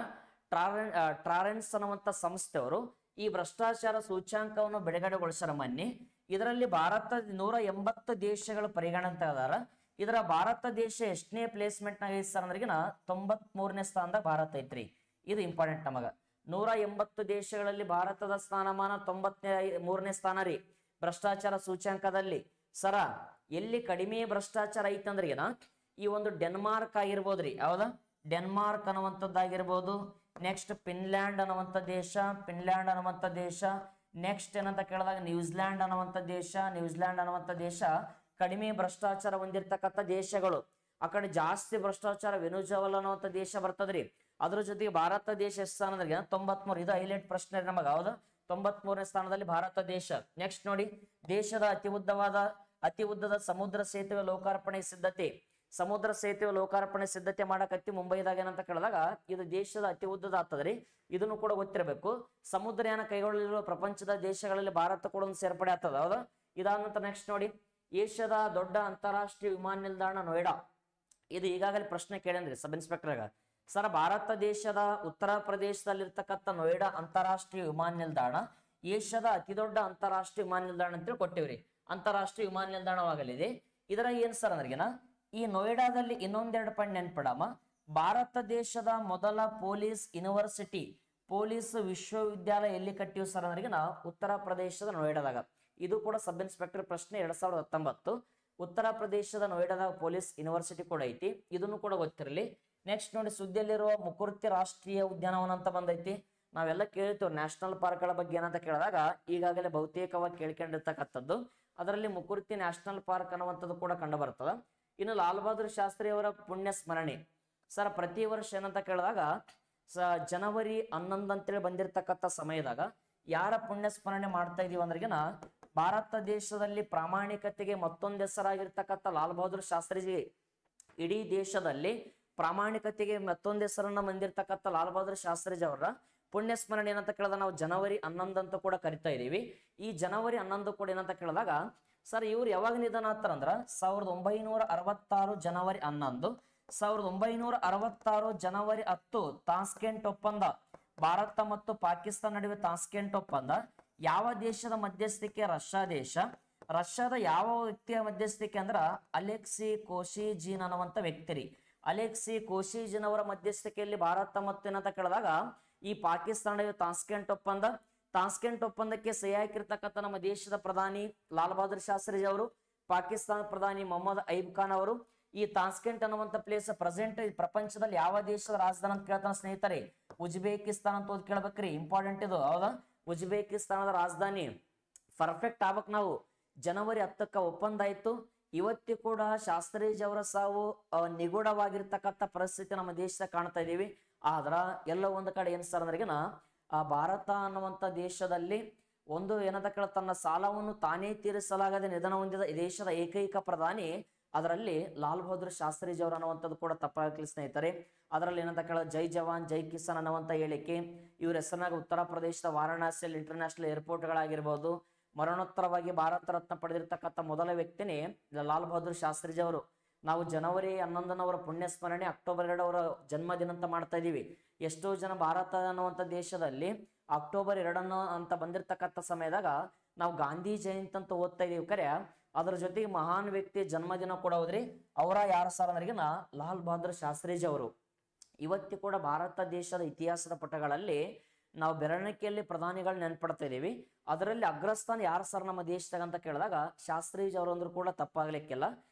ಟ್ರಾರೆನ್ಸ್ ಅನ್ನುವಂಥ ಸಂಸ್ಥೆಯವರು ಈ ಭ್ರಷ್ಟಾಚಾರ ಸೂಚ್ಯಾಂಕವನ್ನು ಬಿಡುಗಡೆಗೊಳಿಸ್ಯಾರ ಮೊನ್ನೆ. ಇದರಲ್ಲಿ ಭಾರತ 180 ದೇಶಗಳು ಪರಿಗಣಂತ ಅದಾರ. ಇದರ ಭಾರತ ದೇಶ ಎಷ್ಟನೇ ಪ್ಲೇಸ್ಮೆಂಟ್ ನಾಗ ಐತಿ ಸರ್ ಅಂದ್ರಿಗಿನ 93ನೇ ಸ್ಥಾನದಾಗ ಭಾರತ ಐತ್ರಿ. ಇದು ಇಂಪಾರ್ಟೆಂಟ್ ನಮಗ. 180 ದೇಶಗಳಲ್ಲಿ ಭಾರತದ ಸ್ಥಾನಮಾನ 93ನೇ ಸ್ಥಾನ ರೀ ಭ್ರಷ್ಟಾಚಾರ ಸೂಚ್ಯಾಂಕದಲ್ಲಿ. ಸರ ಎಲ್ಲಿ ಕಡಿಮೆ ಭ್ರಷ್ಟಾಚಾರ ಐತಂದ್ರಿಗಿನ ಈ ಒಂದು ಡೆನ್ಮಾರ್ಕ್ ಆಗಿರ್ಬೋದ್ರಿ, ಹೌದಾ? ಡೆನ್ಮಾರ್ಕ್ ಅನ್ನುವಂಥದ್ದಾಗಿರ್ಬೋದು. ನೆಕ್ಸ್ಟ್ ಫಿನ್ಲ್ಯಾಂಡ್ ಅನ್ನುವಂಥ ದೇಶ. ಫಿನ್ಲ್ಯಾಂಡ್ ಅನ್ನುವಂಥ ದೇಶ. ನೆಕ್ಸ್ಟ್ ಏನಂತ ಕೇಳಿದಾಗ ನ್ಯೂಜಿಲ್ಯಾಂಡ್ ಅನ್ನುವಂಥ ದೇಶ. ನ್ಯೂಜಿಲ್ಯಾಂಡ್ ಅನ್ನುವಂಥ ದೇಶ ಕಡಿಮೆ ಭ್ರಷ್ಟಾಚಾರ ಹೊಂದಿರತಕ್ಕಂಥ ದೇಶಗಳು. ಆ ಕಡೆ ಜಾಸ್ತಿ ಭ್ರಷ್ಟಾಚಾರ ವೆನಿಜುವೆಲಾ ಅನ್ನುವಂಥ ದೇಶ ಬರ್ತದ್ರಿ. ಅದ್ರ ಜೊತೆಗೆ ಭಾರತ ದೇಶ ಎಷ್ಟು ಸ್ಥಾನದಲ್ಲಿ? 93. ಇದು ಹೈಲೈಟ್ ಪ್ರಶ್ನೆ ನಮಗ, ಹೌದಾ? 93ನೇ ಸ್ಥಾನದಲ್ಲಿ ಭಾರತ ದೇಶ. ನೆಕ್ಸ್ಟ್ ನೋಡಿ, ದೇಶದ ಅತಿ ಉದ್ದದ ಸಮುದ್ರ ಸೇತುವೆ ಲೋಕಾರ್ಪಣೆ ಸಿದ್ಧತೆ. ಸಮುದ್ರ ಸೇತುವೆ ಲೋಕಾರ್ಪಣೆ ಸಿದ್ಧತೆ ಮಾಡಕತ್ತಿ ಮುಂಬೈದಾಗ ಏನಂತ ಕೇಳಿದಾಗ ಇದು ದೇಶದ ಅತಿ ಉದ್ದದ ಆಗ್ತದ್ರಿ. ಇದನ್ನು ಕೂಡ ಗೊತ್ತಿರಬೇಕು. ಸಮುದ್ರಯಾನ ಕೈಗೊಳ್ಳಲಿರುವ ಪ್ರಪಂಚದ ದೇಶಗಳಲ್ಲಿ ಭಾರತ ಕೂಡ ಒಂದು ಸೇರ್ಪಡೆ ಆಗ್ತದ, ಹೌದಾ? ಇದಾದ ನಂತರ ನೆಕ್ಸ್ಟ್ ನೋಡಿ, ಏಷ್ಯಾದ ದೊಡ್ಡ ಅಂತಾರಾಷ್ಟ್ರೀಯ ವಿಮಾನ ನಿಲ್ದಾಣ ನೋಯ್ಡಾ. ಇದು ಈಗಾಗಲೇ ಪ್ರಶ್ನೆ ಕೇಳಂದ್ರಿ ಸಬ್ ಇನ್ಸ್ಪೆಕ್ಟರ್ಗ. ಸರ್, ಭಾರತ ದೇಶದ ಉತ್ತರ ಪ್ರದೇಶದಲ್ಲಿರ್ತಕ್ಕಂಥ ನೋಯ್ಡಾ ಅಂತಾರಾಷ್ಟ್ರೀಯ ವಿಮಾನ ನಿಲ್ದಾಣ ಏಷ್ಯಾದ ಅತಿ ದೊಡ್ಡ ಅಂತಾರಾಷ್ಟ್ರೀಯ ವಿಮಾನ ನಿಲ್ದಾಣ ಅಂತೇಳಿ ಕೊಟ್ಟಿವ್ರಿ. ಅಂತಾರಾಷ್ಟ್ರೀಯ ವಿಮಾನ ನಿಲ್ದಾಣವಾಗಲಿದೆ. ಇದರ ಏನ್ ಸರ್ ಅಂದ್ರಿಗೆನ ಈ ನೋಯ್ಡಾದಲ್ಲಿ ಇನ್ನೊಂದೆರಡು ಪಾಯಿಂಟ್ ನೆನ್ಪಿಡಮ್ಮ. ಭಾರತ ದೇಶದ ಮೊದಲ ಪೊಲೀಸ್ ಯೂನಿವರ್ಸಿಟಿ, ಪೊಲೀಸ್ ವಿಶ್ವವಿದ್ಯಾಲಯ ಎಲ್ಲಿ ಕಟ್ಟಿವ್ ಸರ್ ಅಂದ್ರಿಗೆನ ಉತ್ತರ ಪ್ರದೇಶದ ನೋಯ್ಡಾದಾಗ. ಇದು ಕೂಡ ಸಬ್ ಇನ್ಸ್ಪೆಕ್ಟರ್ ಪ್ರಶ್ನೆ 2019. ಉತ್ತರ ಪ್ರದೇಶದ ನೋಯ್ಡಾದಾಗ ಪೊಲೀಸ್ ಯೂನಿವರ್ಸಿಟಿ ಕೂಡ ಐತಿ, ಇದನ್ನು ಕೂಡ ಗೊತ್ತಿರಲಿ. ನೆಕ್ಸ್ಟ್ ನೋಡಿ, ಸುದ್ದಿಯಲ್ಲಿರುವ ಮುಕುರ್ತಿ ರಾಷ್ಟ್ರೀಯ ಉದ್ಯಾನವನ ಅಂತ ಬಂದೈತಿ. ನಾವೆಲ್ಲ ಕೇಳ್ತೀವಿ ನ್ಯಾಷನಲ್ ಪಾರ್ಕ್ಗಳ ಬಗ್ಗೆ ಏನಂತ ಕೇಳಿದಾಗ ಈಗಾಗಲೇ ಬಹುತೇಕವಾಗಿ ಕೇಳ್ಕೊಂಡಿರ್ತಕ್ಕಂಥದ್ದು. ಅದರಲ್ಲಿ ಮುಕುರ್ತಿ ನ್ಯಾಷನಲ್ ಪಾರ್ಕ್ ಅನ್ನುವಂಥದ್ದು ಕೂಡ ಕಂಡು ಬರ್ತದ. ಇನ್ನು ಲಾಲ್ ಬಹದ್ದೂರ್ ಶಾಸ್ತ್ರಿ ಅವರ ಪುಣ್ಯ ಸ್ಮರಣೆ ಸರ್ ಪ್ರತಿ ವರ್ಷ ಏನಂತ ಕೇಳಿದಾಗ ಜನವರಿ 11 ಅಂತೇಳಿ ಬಂದಿರತಕ್ಕಂಥ ಸಮಯದಾಗ ಯಾರ ಪುಣ್ಯ ಸ್ಮರಣೆ ಮಾಡ್ತಾ ಇದೀವಿ ಅಂದ್ರಿಗೆನ ಭಾರತ ದೇಶದಲ್ಲಿ ಪ್ರಾಮಾಣಿಕತೆಗೆ ಮತ್ತೊಂದು ಹೆಸರಾಗಿರ್ತಕ್ಕಂಥ ಲಾಲ್ ಬಹದ್ದೂರ್ ಶಾಸ್ತ್ರಿಜಿ, ಇಡೀ ದೇಶದಲ್ಲಿ ಪ್ರಾಮಾಣಿಕತೆಗೆ ಮತ್ತೊಂದು ಹೆಸರನ್ನ ಬಂದಿರತಕ್ಕಂಥ ಲಾಲ್ ಬಹದ್ದೂರ್ ಶಾಸ್ತ್ರಿಜಿ ಅವರ ಪುಣ್ಯ ಸ್ಮರಣೆ ಏನಂತ ಕೇಳಿದಾಗ ನಾವು ಜನವರಿ 11 ಅಂತ ಕೂಡ ಕರಿತಾ ಇದೀವಿ. ಈ ಜನವರಿ 11 ಕೂಡ ಏನಂತ ಕೇಳಿದಾಗ ಸರ್ ಇವ್ರು ಯಾವಾಗ ನಿಧನ ಆಗ್ತಾರಂದ್ರ 1966 ಜನವರಿ 11, 1966 ಜನವರಿ 10 ತಾಸ್ಕೆಂಟ್ ಒಪ್ಪಂದ, ಭಾರತ ಮತ್ತು ಪಾಕಿಸ್ತಾನ ನಡುವೆ ತಾಸ್ಕೆಂಟ್ ಒಪ್ಪಂದ. ಯಾವ ದೇಶದ ಮಧ್ಯಸ್ಥಿಕೆ? ರಷ್ಯಾ ದೇಶ. ರಷ್ಯಾದ ಯಾವ ವ್ಯಕ್ತಿಯ ಮಧ್ಯಸ್ಥಿಕೆ ಅಂದ್ರ ಅಲೆಕ್ಸಿ ಕೋಶಿಜಿನ್ ಅನ್ನುವಂತ ವ್ಯಕ್ತಿ ರೀ. ಅಲೆಕ್ಸಿ ಕೋಶಿಜಿನ್ ಅವರ ಮಧ್ಯಸ್ಥಿಕೆಯಲ್ಲಿ ಭಾರತ ಮತ್ತು ಏನಂತ ಕೇಳಿದಾಗ ಈ ಪಾಕಿಸ್ತಾನ ನಡುವೆ ತಾಸ್ಕೆಂಟ್ ಒಪ್ಪಂದ. ತಾಸ್ಕೆಂಟ್ ಒಪ್ಪಂದಕ್ಕೆ ಸಹಿ ಹಾಕಿರ್ತಕ್ಕಂಥ ನಮ್ಮ ದೇಶದ ಪ್ರಧಾನಿ ಲಾಲ್ ಬಹದ್ದೂರ್ ಶಾಸ್ತ್ರಿಜಿ ಅವರು, ಪಾಕಿಸ್ತಾನ ಪ್ರಧಾನಿ ಮೊಹಮ್ಮದ್ ಐಬ್ ಖಾನ್ ಅವರು. ಈ ತಾಸ್ಕೆಂಟ್ ಅನ್ನುವಂಥ ಪ್ಲೇಸ್ ಪ್ರೆಸೆಂಟ್ ಪ್ರಪಂಚದಲ್ಲಿ ಯಾವ ದೇಶದ ರಾಜಧಾನಿ ಅಂತ ಕೇಳ್ತಾನ ಸ್ನೇಹಿತರೆ? ಉಜ್ಬೇಕಿಸ್ತಾನ್ ಅಂತ ಓದ್ ಕೇಳ್ಬೇಕ್ರಿ, ಇಂಪಾರ್ಟೆಂಟ್ ಇದು. ಹೌದಾ? ಉಜ್ಬೇಕಿಸ್ತಾನದ ರಾಜಧಾನಿ ಪರ್ಫೆಕ್ಟ್ ಆಗ್ಬೇಕು ನಾವು. ಜನವರಿ 10ಕ್ಕೆ ಒಪ್ಪಂದ ಆಯ್ತು. ಇವತ್ತಿ ಕೂಡ ಶಾಸ್ತ್ರೀಜಿ ಅವರ ಸಾವು ನಿಗೂಢವಾಗಿರ್ತಕ್ಕಂಥ ಪರಿಸ್ಥಿತಿ ನಮ್ಮ ದೇಶದ ಕಾಣ್ತಾ ಇದೀವಿ. ಆದ್ರ ಎಲ್ಲ ಒಂದು ಕಡೆ ಏನ್ ಸರ್ ಅಂದ್ರಿಗೆನ ಭಾರತ ಅನ್ನುವಂಥ ದೇಶದಲ್ಲಿ ಒಂದು ಏನಂತ ಕೇಳ ತನ್ನ ಸಾಲವನ್ನು ತಾನೇ ತೀರಿಸಲಾಗದೆ ನಿಧನ ಹೊಂದಿದ ಈ ದೇಶದ ಏಕೈಕ ಪ್ರಧಾನಿ, ಅದರಲ್ಲಿ ಲಾಲ್ ಬಹದ್ದೂರ್ ಶಾಸ್ತ್ರಿಜಿ ಅವರು ಅನ್ನುವಂಥದ್ದು ಕೂಡ ತಪ್ಪಾಗಲಿ ಸ್ನೇಹಿತರೆ. ಅದರಲ್ಲಿ ಏನಂತ ಕೇಳ ಜೈ ಜವಾನ್ ಜೈ ಕಿಸಾನ್ ಅನ್ನುವಂಥ ಹೇಳಿಕೆ, ಇವ್ರ ಹೆಸರಿನಾಗ ಉತ್ತರ ಪ್ರದೇಶದ ವಾರಾಣಸಿಯಲ್ಲಿ ಇಂಟರ್ನ್ಯಾಷನಲ್ ಏರ್ಪೋರ್ಟ್ಗಳಾಗಿರ್ಬೋದು. ಮರಣೋತ್ತರವಾಗಿ ಭಾರತ ರತ್ನ ಪಡೆದಿರ್ತಕ್ಕಂಥ ಮೊದಲ ವ್ಯಕ್ತಿನೇ ಲಾಲ್ ಬಹದ್ದೂರ್ ಶಾಸ್ತ್ರಿಜಿ ಅವರು. ನಾವು ಜನವರಿ 11 ಪುಣ್ಯ ಸ್ಮರಣೆ, ಅಕ್ಟೋಬರ್ 2 ಅವರ ಜನ್ಮದಿನ ಅಂತ ಮಾಡ್ತಾ ಇದೀವಿ. ಎಷ್ಟೋ ಜನ ಭಾರತ ಅನ್ನುವಂಥ ದೇಶದಲ್ಲಿ ಅಕ್ಟೋಬರ್ 2 ಅಂತ ಬಂದಿರತಕ್ಕಂಥ ಸಮಯದಾಗ ನಾವು ಗಾಂಧಿ ಜಯಂತಿ ಅಂತ ಓದ್ತಾ ಇದೀವಿ. ಕರೆ ಅದ್ರ ಜೊತೆಗೆ ಮಹಾನ್ ವ್ಯಕ್ತಿ ಜನ್ಮದಿನ ಕೂಡ ಹೋದ್ರಿ. ಅವರ ಯಾರು ಸರ್ ಅಂದ್ರಿಗೆನ ಲಾಲ್ ಬಹದ್ದೂರ್ ಶಾಸ್ತ್ರಿಜಿ ಅವರು. ಇವತ್ತಿ ಕೂಡ ಭಾರತ ದೇಶದ ಇತಿಹಾಸದ ಪುಟಗಳಲ್ಲಿ ನಾವು ಬೆರಳಿಕೆಯಲ್ಲಿ ಪ್ರಧಾನಿಗಳು ನೆನ್ಪಡ್ತಾ ಇದೀವಿ. ಅದರಲ್ಲಿ ಅಗ್ರಸ್ಥಾನ ಯಾರು ಸರ್ ನಮ್ಮ ದೇಶದಾಗ ಅಂತ ಕೇಳಿದಾಗ ಶಾಸ್ತ್ರಿಜಿ ಅವರು ಅಂದ್ರೂ ಕೂಡ ತಪ್ಪಾಗ್ಲಿಕ್ಕಿಲ್ಲ.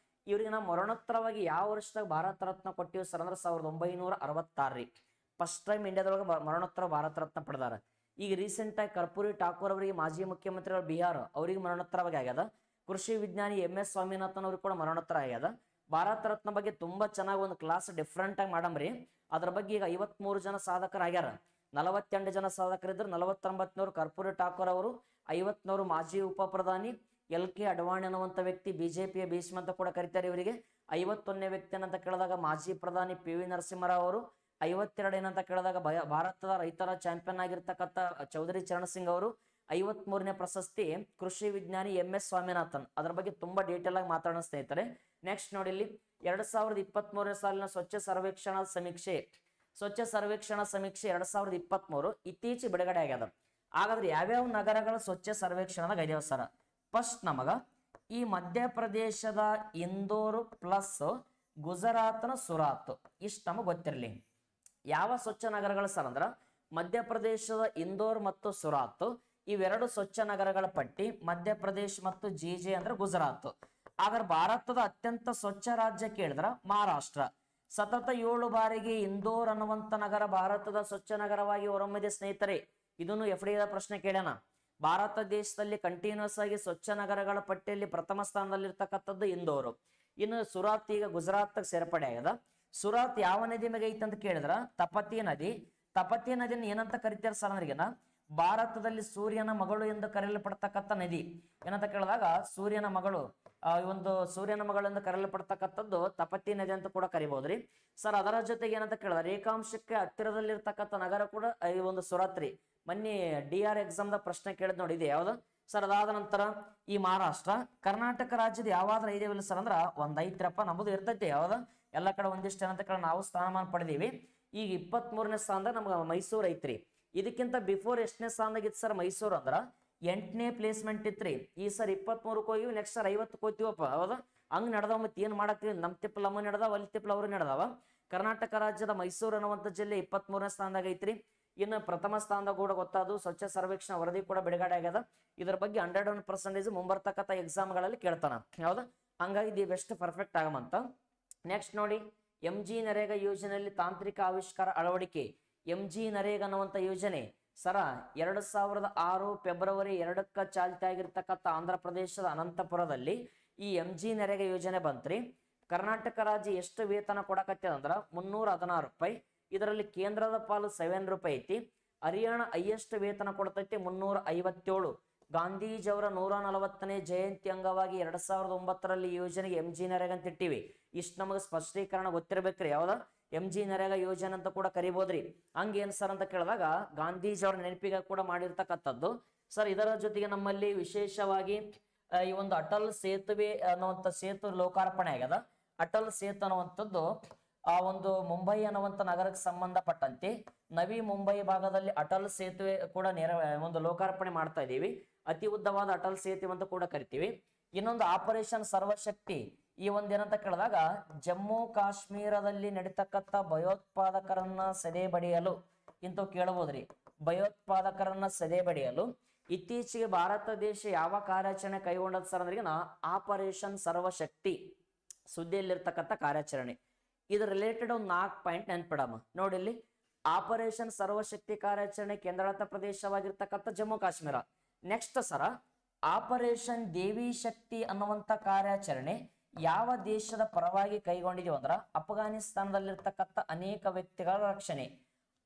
ಇವ್ರಿಗೆ ನಾವು ಮರಣೋತ್ತರವಾಗಿ ಯಾವ ವರ್ಷದಾಗ ಭಾರತ ರತ್ನ ಕೊಟ್ಟಿವಿ ಸರ್ ಅಂದ್ರೆ 1966 ರೀ. ಫಸ್ಟ್ ಟೈಮ್ ಇಂಡಿಯಾದೊಳಗೆ ಮರಣೋತ್ತರ ಭಾರತ ರತ್ನ ಪಡೆದಾರ. ಈಗ ರೀಸೆಂಟ್ ಆಗಿ ಕರ್ಪೂರಿ ಠಾಕೂರ್ ಅವರಿಗೆ, ಮಾಜಿ ಮುಖ್ಯಮಂತ್ರಿಗಳು ಬಿಹಾರ್, ಅವರಿಗೆ ಮರಣೋತ್ತರವಾಗಿ ಆಗ್ಯದ. ಕೃಷಿ ವಿಜ್ಞಾನಿ MS ಸ್ವಾಮಿನಾಥನ್ ಅವ್ರಿಗೆ ಕೂಡ ಮರಣೋತ್ತರ ಆಗ್ಯದ. ಭಾರತ ರತ್ನ ಬಗ್ಗೆ ತುಂಬಾ ಚೆನ್ನಾಗಿ ಒಂದು ಕ್ಲಾಸ್ ಡಿಫ್ರೆಂಟ್ ಆಗಿ ಮಾಡಮ್ರಿ. ಅದ್ರ ಬಗ್ಗೆ ಈಗ 53 ಜನ ಸಾಧಕರಾಗ್ಯಾರ. 48 ಜನ ಸಾಧಕರಿದ್ರು. 49ನವರು ಕರ್ಪೂರಿ ಠಾಕೂರ್ ಅವರು, 50ನವರು ಮಾಜಿ ಉಪ ಪ್ರಧಾನಿ LK ಅಡ್ವಾಣಿ ಅನ್ನುವಂಥ ವ್ಯಕ್ತಿ, ಬಿಜೆಪಿಯ ಭೀಷ್ಮ ಅಂತ ಕೂಡ ಕರೀತಾರೆ ಇವರಿಗೆ. 51ನೇ ವ್ಯಕ್ತಿ ಏನಂತ ಕೇಳಿದಾಗ ಮಾಜಿ ಪ್ರಧಾನಿ PV ನರಸಿಂಹರಾವ್ ಅವರು. 52 ಏನಂತ ಕೇಳಿದಾಗ ಭಾರತದ ರೈತರ ಚಾಂಪಿಯನ್ ಆಗಿರ್ತಕ್ಕಂಥ ಚೌಧರಿ ಚರಣ್ ಸಿಂಗ್ ಅವರು. 53ನೇ ಪ್ರಶಸ್ತಿ ಕೃಷಿ ವಿಜ್ಞಾನಿ MS ಸ್ವಾಮಿನಾಥನ್. ಅದ್ರ ಬಗ್ಗೆ ತುಂಬಾ ಡೀಟೇಲ್ ಆಗಿ ಮಾತಾಡೋಣ ಸ್ನೇಹಿತರೆ. ನೆಕ್ಸ್ಟ್ ನೋಡಿ, ಇಲ್ಲಿ 2023ನೇ ಸಾಲಿನ ಸ್ವಚ್ಛ ಸರ್ವೇಕ್ಷಣಾ ಸಮೀಕ್ಷೆ 2023 ಇತ್ತೀಚೆಗೆ ಬಿಡುಗಡೆ ಆಗ್ಯದ. ಹಾಗಾದ್ರೆ ಯಾವ್ಯಾವ ನಗರಗಳ ಸ್ವಚ್ಛ ಸರ್ವೇಕ್ಷಣದಾಗ ಇದಾವ ಸರ್? ಫಸ್ಟ್ ನಮಗ ಈ ಮಧ್ಯಪ್ರದೇಶದ ಇಂದೋರ್ ಪ್ಲಸ್ ಗುಜರಾತ್ನ ಸುರಾತ್, ಇಷ್ಟು ನಮಗ್ ಗೊತ್ತಿರಲಿ. ಯಾವ ಸ್ವಚ್ಛ ನಗರಗಳು ಸರ್ ಅಂದ್ರ ಮಧ್ಯಪ್ರದೇಶದ ಇಂದೋರ್ ಮತ್ತು ಸುರಾತ್, ಇವೆರಡು ಸ್ವಚ್ಛ ನಗರಗಳ ಪಟ್ಟಿ. ಮಧ್ಯಪ್ರದೇಶ್ ಮತ್ತು GJ ಅಂದ್ರೆ ಗುಜರಾತ್. ಆದ್ರೆ ಭಾರತದ ಅತ್ಯಂತ ಸ್ವಚ್ಛ ರಾಜ್ಯ ಕೇಳಿದ್ರ ಮಹಾರಾಷ್ಟ್ರ. ಸತತ 7 ಬಾರಿಗೆ ಇಂದೋರ್ ಅನ್ನುವಂತ ನಗರ ಭಾರತದ ಸ್ವಚ್ಛ ನಗರವಾಗಿ ಹೊರಹೊಮ್ಮಿದೆ ಸ್ನೇಹಿತರೆ. ಇದನ್ನು FD ಪ್ರಶ್ನೆ ಕೇಳ್ಯಾನ. ಭಾರತ ದೇಶದಲ್ಲಿ ಕಂಟಿನ್ಯೂಸ್ ಆಗಿ ಸ್ವಚ್ಛ ನಗರಗಳ ಪಟ್ಟಿಯಲ್ಲಿ ಪ್ರಥಮ ಸ್ಥಾನದಲ್ಲಿರ್ತಕ್ಕಂಥದ್ದು ಇಂದೋರು. ಇನ್ನು ಸುರಾತ್ ಈಗ ಗುಜರಾತ್ ಸೇರ್ಪಡೆ ಆಗ್ಯದ. ಸುರಾತ್ ಯಾವ ನದಿ ಮೇಲೆ ಐತೆ ಅಂತ ಕೇಳಿದ್ರ ತಪತಿ ನದಿ. ತಪತಿ ನದಿನ ಏನಂತ ಕರಿತಾರ ಸರ್ ಅಂದ್ರಿಗೆನ ಭಾರತದಲ್ಲಿ ಸೂರ್ಯನ ಮಗಳು ಎಂದು ಕರೆಯಲ್ಪಡ್ತಕ್ಕಂಥ ನದಿ. ಏನಂತ ಕೇಳಿದಾಗ ಸೂರ್ಯನ ಮಗಳು, ಸೂರ್ಯನ ಮಗಳು ಎಂದು ಕರೆಯಲ್ಪಡ್ತಕ್ಕಂಥದ್ದು ತಪತಿ ನದಿ ಅಂತ ಕೂಡ ಕರಿಬಹುದ್ರಿ ಸರ್. ಅದರ ಜೊತೆಗೆ ಏನಂತ ಕೇಳಿದ ರೇಖಾಂಶಕ್ಕೆ ಹತ್ತಿರದಲ್ಲಿರ್ತಕ್ಕಂಥ ನಗರ ಕೂಡ ಈ ಒಂದು ಸುರಾತ್ ರೀ. ಮೊನ್ನೆ DR ಎಕ್ಸಾಮ್ ದ ಪ್ರಶ್ನೆ ಕೇಳಿದ್ ನೋಡಿ, ಇದೆ ಯಾವ್ದು ಸರ್? ಅದಾದ ನಂತರ ಈ ಮಹಾರಾಷ್ಟ್ರ. ಕರ್ನಾಟಕ ರಾಜ್ಯದ ಯಾವಾದ್ರ ಐದೇವಿಲ್ಲ ಸರ್ ಅಂದ್ರ ಒಂದ್ ಐತ್ರಪ್ಪ, ನಮ್ಮದು ಇರ್ತೈತಿ. ಯಾವ್ದ ಎಲ್ಲ ಕಡೆ ಒಂದಿಷ್ಟು ಏನಂತ ಕೇಳ ನಾವು ಸ್ಥಾನಮಾನ ಪಡೆದೀವಿ. ಈಗ 23ನೇ ಸ್ಥಾನದಾಗ ನಮ್ಗೆ ಮೈಸೂರು ಐತ್ರಿ. ಇದಕ್ಕಿಂತ ಬಿಫೋರ್ ಎಷ್ಟನೇ ಸ್ಥಾನದಾಗ ಇತ್ತು ಸರ್ ಮೈಸೂರು ಅಂದ್ರ 8ನೇ ಪ್ಲೇಸ್ಮೆಂಟ್ ಇತ್ರಿ. ಈ ಸರ್ 23ಕ್ಕೆ ಹೋಗಿವಿ, ನೆಕ್ಸ್ಟ್ ಸರ್ 50ಕ್ಕೆ ಹೋಗ್ತೀವಪ್ಪ. ಹೌದಾ? ಹಂಗ್ ನಡೆದವ. ಮತ್ತೆ ಏನ್ ಮಾಡತ್ತೀವಿ? ನಮ್ ತಿಪ್ಪಲ್ ನಮ್ಮ ನಡೆದಾವ, ಅಲ್ಲಿ ತಿಪ್ಪಲ್ ಅವ್ರು ನಡೆದಾವ. ಕರ್ನಾಟಕ ರಾಜ್ಯದ ಮೈಸೂರು ಅನ್ನುವಂಥ ಜಿಲ್ಲೆ 23ನೇ ಸ್ಥಾನದಾಗ ಐತ್ರಿ. ಇನ್ನು ಪ್ರಥಮ ಸ್ಥಾನದಾಗ ಕೂಡ ಗೊತ್ತಾದು ಸ್ವಚ್ಛ ಸರ್ವೇಕ್ಷಣಾ ವರದಿ ಕೂಡ ಬಿಡುಗಡೆ ಆಗ್ಯದ. ಇದ್ರ ಬಗ್ಗೆ 101% ಮುಂಬರ್ತಕ್ಕಂಥ ಎಕ್ಸಾಮ್ಗಳಲ್ಲಿ ಕೇಳ್ತಾನ. ಯಾವ್ದು? ಹಂಗಾಗಿ ದಿ ಬೆಸ್ಟ್ ಪರ್ಫೆಕ್ಟ್ ಆಗಮಂತ. ನೆಕ್ಸ್ಟ್ ನೋಡಿ, MG ನರೇಗಾ ಯೋಜನೆಯಲ್ಲಿ ತಾಂತ್ರಿಕ ಆವಿಷ್ಕಾರ ಅಳವಡಿಕೆ. MG ನರೇಗಾ ಅನ್ನುವಂಥ ಯೋಜನೆ ಸರ 2006 ಫೆಬ್ರವರಿ 2ಕ್ಕೆ ಚಾಲ್ತಿ ಆಗಿರ್ತಕ್ಕಂಥ ಆಂಧ್ರ ಪ್ರದೇಶದ ಅನಂತಪುರದಲ್ಲಿ ಈ MG ನರೇಗಾ ಯೋಜನೆ ಬಂತ್ರಿ. ಕರ್ನಾಟಕ ರಾಜ್ಯ ಎಷ್ಟು ವೇತನ ಕೊಡಕತ್ತದ ಅಂದ್ರ 316 ರೂಪಾಯಿ. ಇದರಲ್ಲಿ ಕೇಂದ್ರದ ಪಾಲು 7 ರೂಪಾಯಿ ಐತಿ. ಹರಿಯಾಣ ಹೈಯೆಸ್ಟ್ ವೇತನ ಕೊಡ್ತೈತಿ 357. ಗಾಂಧೀಜಿಯವರ 140ನೇ ಜಯಂತಿ ಅಂಗವಾಗಿ 2009ರಲ್ಲಿ ಯೋಜನೆಗೆ MG ನರೇಗಾ ಅಂತ ಇಟ್ಟಿವಿ. ಇಷ್ಟು ನಮಗೆ ಸ್ಪಷ್ಟೀಕರಣ ಗೊತ್ತಿರ್ಬೇಕ್ರಿ. ಯಾವ್ದ? MG ನರೇಗಾ ಯೋಜನೆ ಅಂತ ಕೂಡ ಕರಿಬೋದ್ರಿ. ಹಂಗೇನ್ ಸರ್ ಅಂತ ಕೇಳಿದಾಗ ಗಾಂಧೀಜಿಯವರ ನೆನಪಿಗೆ ಕೂಡ ಮಾಡಿರ್ತಕ್ಕಂಥದ್ದು ಸರ್. ಇದರ ಜೊತೆಗೆ ನಮ್ಮಲ್ಲಿ ವಿಶೇಷವಾಗಿ ಈ ಒಂದು ಅಟಲ್ ಸೇತುವೆ ಅನ್ನುವಂಥ ಸೇತು ಲೋಕಾರ್ಪಣೆ ಆಗ್ಯದ. ಅಟಲ್ ಸೇತು ಅನ್ನುವಂಥದ್ದು ಆ ಒಂದು ಮುಂಬೈ ಅನ್ನುವಂಥ ನಗರಕ್ಕೆ ಸಂಬಂಧಪಟ್ಟಂತೆ ನವಿ ಮುಂಬೈ ಭಾಗದಲ್ಲಿ ಅಟಲ್ ಸೇತುವೆ ಕೂಡ ಒಂದು ಲೋಕಾರ್ಪಣೆ ಮಾಡ್ತಾ ಇದೀವಿ. ಅತಿ ಉದ್ದವಾದ ಅಟಲ್ ಸೇತುವೆ ಅಂತ ಕೂಡ ಕರಿತೀವಿ. ಇನ್ನೊಂದು ಆಪರೇಷನ್ ಸರ್ವಶಕ್ತಿ. ಈ ಒಂದೇನಂತ ಕೇಳಿದಾಗ ಜಮ್ಮು ಕಾಶ್ಮೀರದಲ್ಲಿ ನಡೀತಕ್ಕಂಥ ಭಯೋತ್ಪಾದಕರನ್ನ ಸದೆ ಬಡಿಯಲು ಇಂತವು ಕೇಳಬಹುದ್ರಿ. ಭಯೋತ್ಪಾದಕರನ್ನ ಸದೆ ಬಡಿಯಲು ಇತ್ತೀಚೆಗೆ ಭಾರತ ದೇಶ ಯಾವ ಕಾರ್ಯಾಚರಣೆ ಕೈಗೊಂಡದ ಸರ್ ಅಂದ್ರೆ ಆಪರೇಷನ್ ಸರ್ವಶಕ್ತಿ ಸುದ್ದಿಯಲ್ಲಿರ್ತಕ್ಕಂಥ ಕಾರ್ಯಾಚರಣೆ. ಇದು ರಿಲೇಟೆಡ್ ಒಂದು 4 ಪಾಯಿಂಟ್ ನೆನ್ಪಿಡಮ್ಮ. ನೋಡಿ ಇಲ್ಲಿ, ಆಪರೇಷನ್ ಸರ್ವಶಕ್ತಿ ಕಾರ್ಯಾಚರಣೆ ಕೇಂದ್ರಾಡಳಿತ ಪ್ರದೇಶವಾಗಿರ್ತಕ್ಕಂಥ ಜಮ್ಮು ಕಾಶ್ಮೀರ. ನೆಕ್ಸ್ಟ್ ಸರ ಆಪರೇಷನ್ ದೇವಿ ಶಕ್ತಿ ಅನ್ನುವಂಥ ಕಾರ್ಯಾಚರಣೆ ಯಾವ ದೇಶದ ಪರವಾಗಿ ಕೈಗೊಂಡಿದೀವಿ ಅಂದ್ರ ಅಫ್ಘಾನಿಸ್ತಾನದಲ್ಲಿರ್ತಕ್ಕಂಥ ಅನೇಕ ವ್ಯಕ್ತಿಗಳ ರಕ್ಷಣೆ.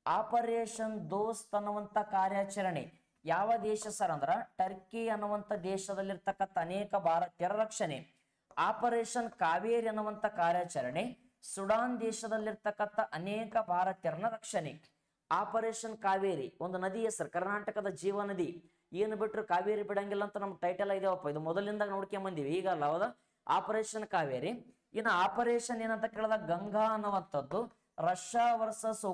ಆಪರೇಷನ್ ದೋಸ್ತ್ ಅನ್ನುವಂಥ ಕಾರ್ಯಾಚರಣೆ ಯಾವ ದೇಶ ಸರ್ ಅಂದ್ರ ಟರ್ಕಿ ಅನ್ನುವಂಥ ದೇಶದಲ್ಲಿರ್ತಕ್ಕಂಥ ಅನೇಕ ಭಾರತೀಯರ ರಕ್ಷಣೆ. ಆಪರೇಷನ್ ಕಾವೇರಿ ಅನ್ನುವಂಥ ಕಾರ್ಯಾಚರಣೆ ಸುಡಾನ್ ದೇಶದಲ್ಲಿರ್ತಕ್ಕಂಥ ಅನೇಕ ಭಾರತೀಯರನ್ನ ರಕ್ಷಣೆ. ಆಪರೇಷನ್ ಕಾವೇರಿ ಒಂದು ನದಿ ಹೆಸರು, ಕರ್ನಾಟಕದ ಜೀವ ನದಿ. ಏನು ಬಿಟ್ರು ಕಾವೇರಿ ಬಿಡಂಗಿಲ್ಲ ಅಂತ ನಮ್ಮ ಟೈಟಲ್ ಇದೆಯಪ್ಪ. ಇದು ಮೊದಲಿಂದ ನೋಡ್ಕೊಂಡ್ ಬಂದಿವಿ, ಈಗ ಅಲ್ಲ. ಹೌದಾ? ಆಪರೇಷನ್ ಕಾವೇರಿ. ಇನ್ನು ಆಪರೇಷನ್ ಏನಂತ ಕೇಳಿದಾಗ ಗಂಗಾ ಅನ್ನುವಂಥದ್ದು ರಷ್ಯಾ ವರ್ಸಸ್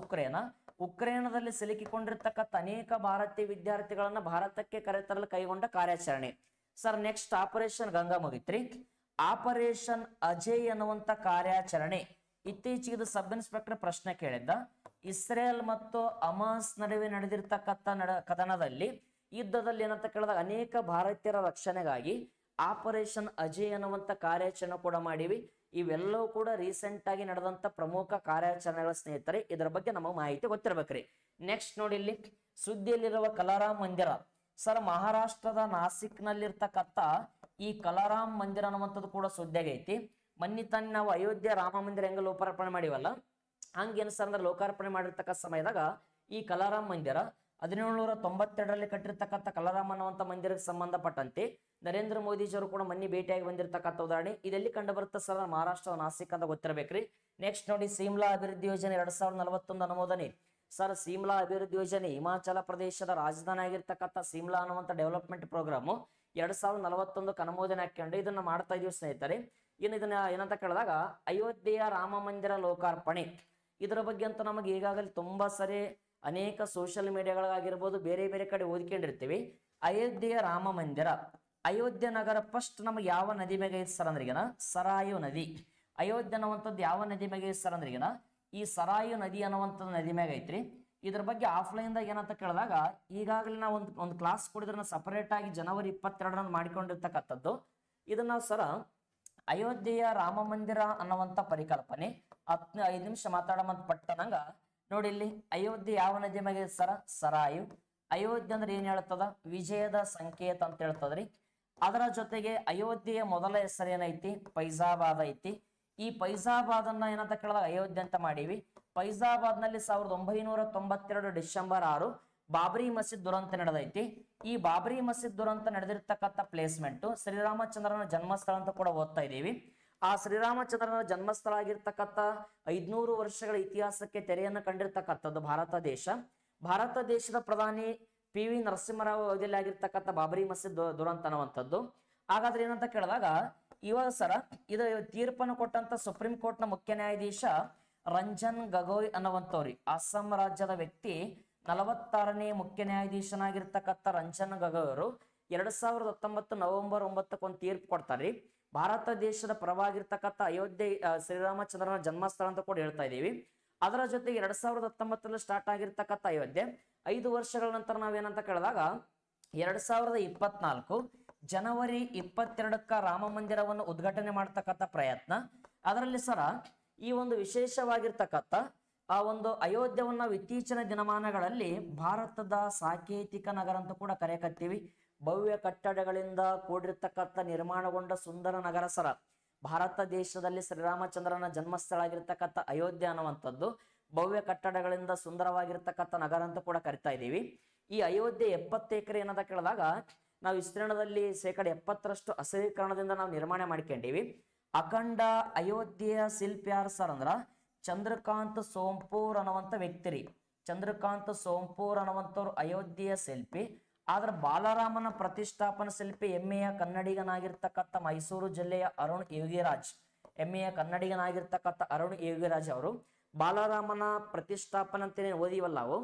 ಉಕ್ರೇನದಲ್ಲಿ ಸಿಲುಕಿಕೊಂಡಿರ್ತಕ್ಕಂಥ ಅನೇಕ ಭಾರತೀಯ ವಿದ್ಯಾರ್ಥಿಗಳನ್ನ ಭಾರತಕ್ಕೆ ಕರೆತರಲು ಕೈಗೊಂಡ ಕಾರ್ಯಾಚರಣೆ ಸರ್. ನೆಕ್ಸ್ಟ್ ಆಪರೇಷನ್ ಗಂಗಾ ಮುಗಿತ್ರಿ. ಆಪರೇಷನ್ ಅಜಯ್ ಅನ್ನುವಂಥ ಕಾರ್ಯಾಚರಣೆ ಇತ್ತೀಚೆಗೆ ಸಬ್ ಇನ್ಸ್ಪೆಕ್ಟರ್ ಪ್ರಶ್ನೆ ಕೇಳಿದ್ದ. ಇಸ್ರೇಲ್ ಮತ್ತು ಹಮಾಸ್ ನಡುವೆ ನಡೆದಿರ್ತಕ್ಕಂಥ ಕದನದಲ್ಲಿ ಯುದ್ಧದಲ್ಲಿ ಏನಂತ ಕೇಳಿದಾಗ ಅನೇಕ ಭಾರತೀಯರ ರಕ್ಷಣೆಗಾಗಿ ಆಪರೇಷನ್ ಅಜಯ್ ಅನ್ನುವಂಥ ಕಾರ್ಯಾಚರಣೆ ಕೂಡ ಮಾಡಿವಿ. ಇವೆಲ್ಲವೂ ಕೂಡ ರೀಸೆಂಟ್ ಆಗಿ ನಡೆದಂತ ಪ್ರಮುಖ ಕಾರ್ಯಾಚರಣೆಗಳ ಸ್ನೇಹಿತರೆ. ಇದರ ಬಗ್ಗೆ ನಮಗೆ ಮಾಹಿತಿ ಗೊತ್ತಿರ್ಬೇಕ್ರಿ. ನೆಕ್ಸ್ಟ್ ನೋಡಿ, ಇಲ್ಲಿ ಸುದ್ದಿಯಲ್ಲಿರುವ ಕಲಾರಾಮ್ ಮಂದಿರ ಸರ್, ಮಹಾರಾಷ್ಟ್ರದ ನಾಸಿಕ್ ನಲ್ಲಿರ್ತಕ್ಕಂಥ ಈ ಕಲಾರಾಮ್ ಮಂದಿರ ಅನ್ನುವಂಥದ್ದು ಕೂಡ ಸುದ್ದಿಯಾಗೈತಿ. ಮೊನ್ನೆ ತಾನೇ ನಾವು ಅಯೋಧ್ಯೆ ರಾಮ ಮಂದಿರ ಹೆಂಗ ಲೋಕಾರ್ಪಣೆ ಮಾಡಿವಲ್ಲ, ಹಂಗೇನು ಸರ್ ಅಂದ್ರೆ ಲೋಕಾರ್ಪಣೆ ಮಾಡಿರ್ತಕ್ಕ ಸಮಯದಾಗ ಈ ಕಲಾರಾಮ್ ಮಂದಿರ 1792ರಲ್ಲಿ ಕಟ್ಟಿರ್ತಕ್ಕಂಥ ಕಲಾರಾಮ್ ಅನ್ನುವಂಥ ಮಂದಿರಕ್ಕೆ ಸಂಬಂಧಪಟ್ಟಂತೆ ನರೇಂದ್ರ ಮೋದಿಜಿಯವರು ಕೂಡ ಮೊನ್ನೆ ಭೇಟಿಯಾಗಿ ಬಂದಿರತಕ್ಕಂಥ ಉದಾಹರಣೆ. ಇದೆಲ್ಲಿ ಕಂಡು ಬರುತ್ತೆ ಸರ್? ಮಹಾರಾಷ್ಟ್ರದ ನಾಸಿಕ್ ಅಂತ ಗೊತ್ತಿರಬೇಕ್ರಿ. ನೆಕ್ಸ್ಟ್ ನೋಡಿ, ಸಿಮ್ಲಾ ಅಭಿವೃದ್ಧಿ ಯೋಜನೆ 2041 ಅನುಮೋದನೆ ಸರ್. ಸಿಮ್ಲಾ ಅಭಿವೃದ್ಧಿ ಯೋಜನೆ ಹಿಮಾಚಲ ಪ್ರದೇಶದ ರಾಜಧಾನಿ ಆಗಿರ್ತಕ್ಕಂಥ ಸಿಮ್ಲಾ ಅನ್ನುವಂಥ ಡೆವಲಪ್ಮೆಂಟ್ ಪ್ರೋಗ್ರಾಮು 2041 ಅನುಮೋದನೆ ಹಾಕೊಂಡು ಇದನ್ನ ಮಾಡ್ತಾ ಇದೀವಿ ಸ್ನೇಹಿತರೆ. ಇನ್ನು ಇದನ್ನ ಏನಂತ ಕೇಳಿದಾಗ ಅಯೋಧ್ಯೆಯ ರಾಮ ಮಂದಿರ ಲೋಕಾರ್ಪಣೆ. ಇದರ ಬಗ್ಗೆ ಅಂತ ನಮಗೆ ಈಗಾಗಲೇ ತುಂಬಾ ಸರಿ ಅನೇಕ ಸೋಷಿಯಲ್ ಮೀಡಿಯಾಗಳಾಗಿರ್ಬೋದು ಬೇರೆ ಬೇರೆ ಕಡೆ ಓದ್ಕೊಂಡಿರ್ತೀವಿ. ಅಯೋಧ್ಯೆಯ ರಾಮ ಮಂದಿರ, ಅಯೋಧ್ಯೆ ನಗರ ಫಸ್ಟ್ ನಮಗೆ ಯಾವ ನದಿ ಮೇಲೆ ಐತಿ ಸರ್ ಅಂದ್ರಿಗೆನ ಸರಾಯು ನದಿ. ಅಯೋಧ್ಯೆ ಅನ್ನುವಂಥದ್ದು ಯಾವ ನದಿ ಮೇಲೆ ಐತಿ ಸರ್ ಅಂದ್ರಿಗೆನ ಈ ಸರಾಯು ನದಿ ಅನ್ನುವಂಥದ್ದು ನದಿ ಮ್ಯಾಗ ಐತ್ರಿ. ಇದ್ರ ಬಗ್ಗೆ ಆಫ್ಲೈನ್ ದಾಗ ಏನಂತ ಕೇಳಿದಾಗ ಈಗಾಗಲೇ ನಾವು ಒಂದು ಕ್ಲಾಸ್ ಕೊಡಿದ್ರೆ ಸಪರೇಟ್ ಆಗಿ ಜನವರಿ 22ರಂದು ಮಾಡಿಕೊಂಡಿರ್ತಕ್ಕಂಥದ್ದು. ಇದನ್ನ ಸರ ಅಯೋಧ್ಯೆಯ ರಾಮ ಮಂದಿರ ಅನ್ನುವಂಥ ಪರಿಕಲ್ಪನೆ 5 ನಿಮಿಷ ಮಾತಾಡಮಂತ ಪಟ್ಟನಂಗ ನೋಡಿ. ಇಲ್ಲಿ ಅಯೋಧ್ಯೆ ಯಾವ ನದಿ ಮ್ಯಾಗ ಐತಿ ಸರ? ಸರಾಯು. ಅಯೋಧ್ಯೆ ಅಂದ್ರೆ ಏನ್ ಹೇಳ್ತದ? ವಿಜಯದ ಸಂಕೇತ ಅಂತ ಹೇಳ್ತದ್ರಿ. ಅದರ ಜೊತೆಗೆ ಅಯೋಧ್ಯೆಯ ಮೊದಲ ಹೆಸರು ಏನೈತಿ? ಫೈಜಾಬಾದ್ ಐತಿ. ಈ ಫೈಜಾಬಾದ್ ಅನ್ನ ಏನಂತ ಕೇಳಿದಾಗ ಅಯೋಧ್ಯೆ ಅಂತ ಮಾಡೀವಿ. ಫೈಜಾಬಾದ್ ನಲ್ಲಿ 1992 ಡಿಸೆಂಬರ್ 6 ಬಾಬರಿ ಮಸೀದ್ ದುರಂತ ನಡೆದೈತಿ. ಈ ಬಾಬರಿ ಮಸೀದ್ ದುರಂತ ನಡೆದಿರ್ತಕ್ಕಂಥ ಪ್ಲೇಸ್ಮೆಂಟ್ ಶ್ರೀರಾಮಚಂದ್ರನ ಜನ್ಮಸ್ಥಳ ಅಂತ ಕೂಡ ಓದ್ತಾ ಇದೀವಿ. ಆ ಶ್ರೀರಾಮಚಂದ್ರನ ಜನ್ಮಸ್ಥಳ ಆಗಿರ್ತಕ್ಕಂಥ 500 ವರ್ಷಗಳ ಇತಿಹಾಸಕ್ಕೆ ತೆರೆಯನ್ನು ಕಂಡಿರ್ತಕ್ಕಂಥದ್ದು ಭಾರತ ದೇಶ. ಭಾರತ ದೇಶದ ಪ್ರಧಾನಿ PV ನರಸಿಂಹರಾವ್ ಅವಧಿಯಲ್ಲಿ ಆಗಿರ್ತಕ್ಕಂಥ ಬಾಬರಿ ಮಸೀದ್ ದುರಂತ ಅನ್ನುವಂಥದ್ದು. ಹಾಗಾದ್ರೆ ಏನಂತ ಕೇಳಿದಾಗ ಇವಾಗ ಸರ ಇದು ತೀರ್ಪನ್ನು ಕೊಟ್ಟಂತ ಸುಪ್ರೀಂ ಕೋರ್ಟ್ ನ ಮುಖ್ಯ ನ್ಯಾಯಾಧೀಶ ರಂಜನ್ ಗೊಗೊಯ್ ಅನ್ನುವಂಥವ್ರಿ. ಅಸ್ಸಾಂ ರಾಜ್ಯದ ವ್ಯಕ್ತಿ 46ನೇ ಮುಖ್ಯ ನ್ಯಾಯಾಧೀಶನಾಗಿರ್ತಕ್ಕಂಥ ರಂಜನ್ ಗೊಗೊಯ್ ಅವರು 2019 ನವೆಂಬರ್ 9 ಒಂದು ತೀರ್ಪು ಕೊಡ್ತಾರ್ರಿ. ಭಾರತ ದೇಶದ ಪರವಾಗಿರ್ತಕ್ಕಂಥ ಅಯೋಧ್ಯೆ ಶ್ರೀರಾಮಚಂದ್ರನ ಜನ್ಮಸ್ಥಳ ಅಂತ ಕೂಡ ಹೇಳ್ತಾ ಇದೀವಿ. ಅದರ ಜೊತೆಗೆ 2019 ಸ್ಟಾರ್ಟ್ ಆಗಿರ್ತಕ್ಕಂಥ ಅಯೋಧ್ಯೆ 5 ವರ್ಷಗಳ ನಂತರ ನಾವೇನಂತ ಕೇಳಿದಾಗ 2024 ಜನವರಿ 22ಕ್ಕ ರಾಮ ಮಂದಿರವನ್ನು ಉದ್ಘಾಟನೆ ಮಾಡ್ತಕ್ಕಂಥ ಪ್ರಯತ್ನ. ಅದರಲ್ಲಿ ಸರ ಈ ಒಂದು ವಿಶೇಷವಾಗಿರ್ತಕ್ಕಂಥ ಆ ಒಂದು ಅಯೋಧ್ಯವನ್ನ ಇತ್ತೀಚಿನ ದಿನಮಾನಗಳಲ್ಲಿ ಭಾರತದ ಸಾಂಕೇತಿಕ ನಗರ ಅಂತ ಕೂಡ ಕರೆಯಕತ್ತೀವಿ. ಭವ್ಯ ಕಟ್ಟಡಗಳಿಂದ ಕೂಡಿರ್ತಕ್ಕಂಥ ನಿರ್ಮಾಣಗೊಂಡ ಸುಂದರ ನಗರ ಸರ. ಭಾರತ ದೇಶದಲ್ಲಿ ಶ್ರೀರಾಮಚಂದ್ರನ ಜನ್ಮಸ್ಥಳ ಆಗಿರ್ತಕ್ಕಂಥ ಅಯೋಧ್ಯೆ ಅನ್ನುವಂಥದ್ದು ಭವ್ಯ ಕಟ್ಟಡಗಳಿಂದ ಸುಂದರವಾಗಿರ್ತಕ್ಕಂಥ ನಗರ ಅಂತ ಕೂಡ ಕರಿತಾ ಇದ್ದೀವಿ. ಈ ಅಯೋಧ್ಯೆ 70 ಎಕರೆ ಏನಂತ ಕೇಳಿದಾಗ ನಾವು ವಿಸ್ತೀರ್ಣದಲ್ಲಿ 70% ಹಸಿರೀಕರಣದಿಂದ ನಾವು ನಿರ್ಮಾಣ ಮಾಡ್ಕೊಂಡಿವಿ. ಅಖಂಡ ಅಯೋಧ್ಯೆಯ ಶಿಲ್ಪಿ ಯಾರು ಸರ್ ಅಂದ್ರ ಚಂದ್ರಕಾಂತ್ ಸೋಂಪೂರ್ ಅನ್ನುವಂಥ ವ್ಯಕ್ತಿ ರೀ. ಚಂದ್ರಕಾಂತ್ ಸೋಂಪೂರ್ ಅನ್ನುವಂಥವ್ರು ಅಯೋಧ್ಯೆಯ ಶಿಲ್ಪಿ. ಆದ್ರೆ ಬಾಲರಾಮನ ಪ್ರತಿಷ್ಠಾಪನಾ ಶಿಲ್ಪಿ ಹೆಮ್ಮೆಯ ಕನ್ನಡಿಗನಾಗಿರ್ತಕ್ಕಂಥ ಮೈಸೂರು ಜಿಲ್ಲೆಯ ಅರುಣ್ ಯೋಗಿರಾಜ್. ಹೆಮ್ಮೆಯ ಕನ್ನಡಿಗನಾಗಿರ್ತಕ್ಕಂಥ ಅರುಣ್ ಯೋಗಿರಾಜ್ ಅವರು ಬಾಲರಾಮನ ಪ್ರತಿಷ್ಠಾಪನೆ ಅಂತೇನೆ ಓದಿವಲ್ಲ ನಾವು,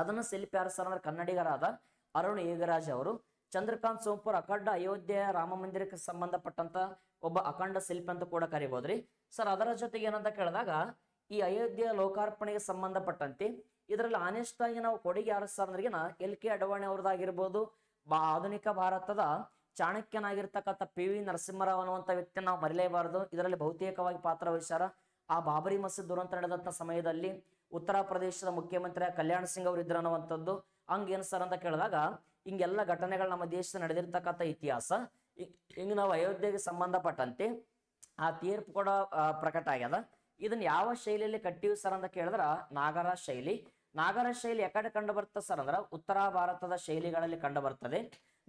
ಅದನ್ನ ಶಿಲ್ಪಿ ಯಾರು ಸರ್ ಅಂದ್ರೆ ಕನ್ನಡಿಗರಾದ ಅರುಣ್ ಯೋಗಿರಾಜ್ ಅವರು. ಚಂದ್ರಕಾಂತ್ ಸೋಂಪೂರ್ ಅಖಂಡ ಅಯೋಧ್ಯೆಯ ರಾಮ ಮಂದಿರಕ್ಕೆ ಸಂಬಂಧಪಟ್ಟಂತ ಒಬ್ಬ ಅಖಂಡ ಶಿಲ್ಪಿ ಅಂತ ಕೂಡ ಕರಿಬಹುದ್ರಿ ಸರ್. ಅದರ ಜೊತೆಗೆ ಏನಂತ ಕೇಳಿದಾಗ ಈ ಅಯೋಧ್ಯೆಯ ಲೋಕಾರ್ಪಣೆಗೆ ಸಂಬಂಧಪಟ್ಟಂತೆ ಇದರಲ್ಲಿ ಆನೆಸ್ಟ್ ಆಗಿ ನಾವು ಕೊಡುಗೆ ಯಾರು ಸರ್ ಅಂದ್ರೆ LK ಅಡ್ವಾಣಿ ಅವ್ರದ್ದಾಗಿರ್ಬೋದು. ಆಧುನಿಕ ಭಾರತದ ಚಾಣಕ್ಯನಾಗಿರ್ತಕ್ಕಂಥ PV ನರಸಿಂಹರಾವ್ ಅನ್ನುವಂಥ ವ್ಯಕ್ತಿ ನಾವು ಮರೆಯಲೇಬಾರದು. ಇದರಲ್ಲಿ ಬಹುತೇಕವಾಗಿ ಪಾತ್ರ ವಹಿಸ್ಯಾರ. ಆ ಬಾಬರಿ ಮಸೀದ್ ದುರಂತ ನಡೆದಂತ ಸಮಯದಲ್ಲಿ ಉತ್ತರ ಪ್ರದೇಶದ ಮುಖ್ಯಮಂತ್ರಿ ಕಲ್ಯಾಣ್ ಸಿಂಗ್ ಅವರು ಇದ್ರು ಅನ್ನುವಂಥದ್ದು. ಹಂಗೇನು ಸರ್ ಅಂತ ಕೇಳಿದಾಗ ಹಿಂಗೆಲ್ಲ ಘಟನೆಗಳು ನಮ್ಮ ದೇಶದ ನಡೆದಿರ್ತಕ್ಕಂಥ ಇತಿಹಾಸ. ಹಿಂಗ ನಾವು ಅಯೋಧ್ಯೆಗೆ ಸಂಬಂಧಪಟ್ಟಂತೆ ಆ ತೀರ್ಪು ಕೂಡ ಪ್ರಕಟ ಆಗ್ಯದ. ಇದನ್ನ ಯಾವ ಶೈಲಿಯಲ್ಲಿ ಕಟ್ಟಿವಿ ಸರ್ ಅಂತ ಕೇಳಿದ್ರ ನಾಗರ ಶೈಲಿ. ನಾಗರ ಶೈಲಿ ಯಾಕಡೆ ಕಂಡು ಬರ್ತದೆ ಸರ್ ಅಂದ್ರ ಉತ್ತರ ಭಾರತದ ಶೈಲಿಗಳಲ್ಲಿ ಕಂಡು ಬರ್ತದೆ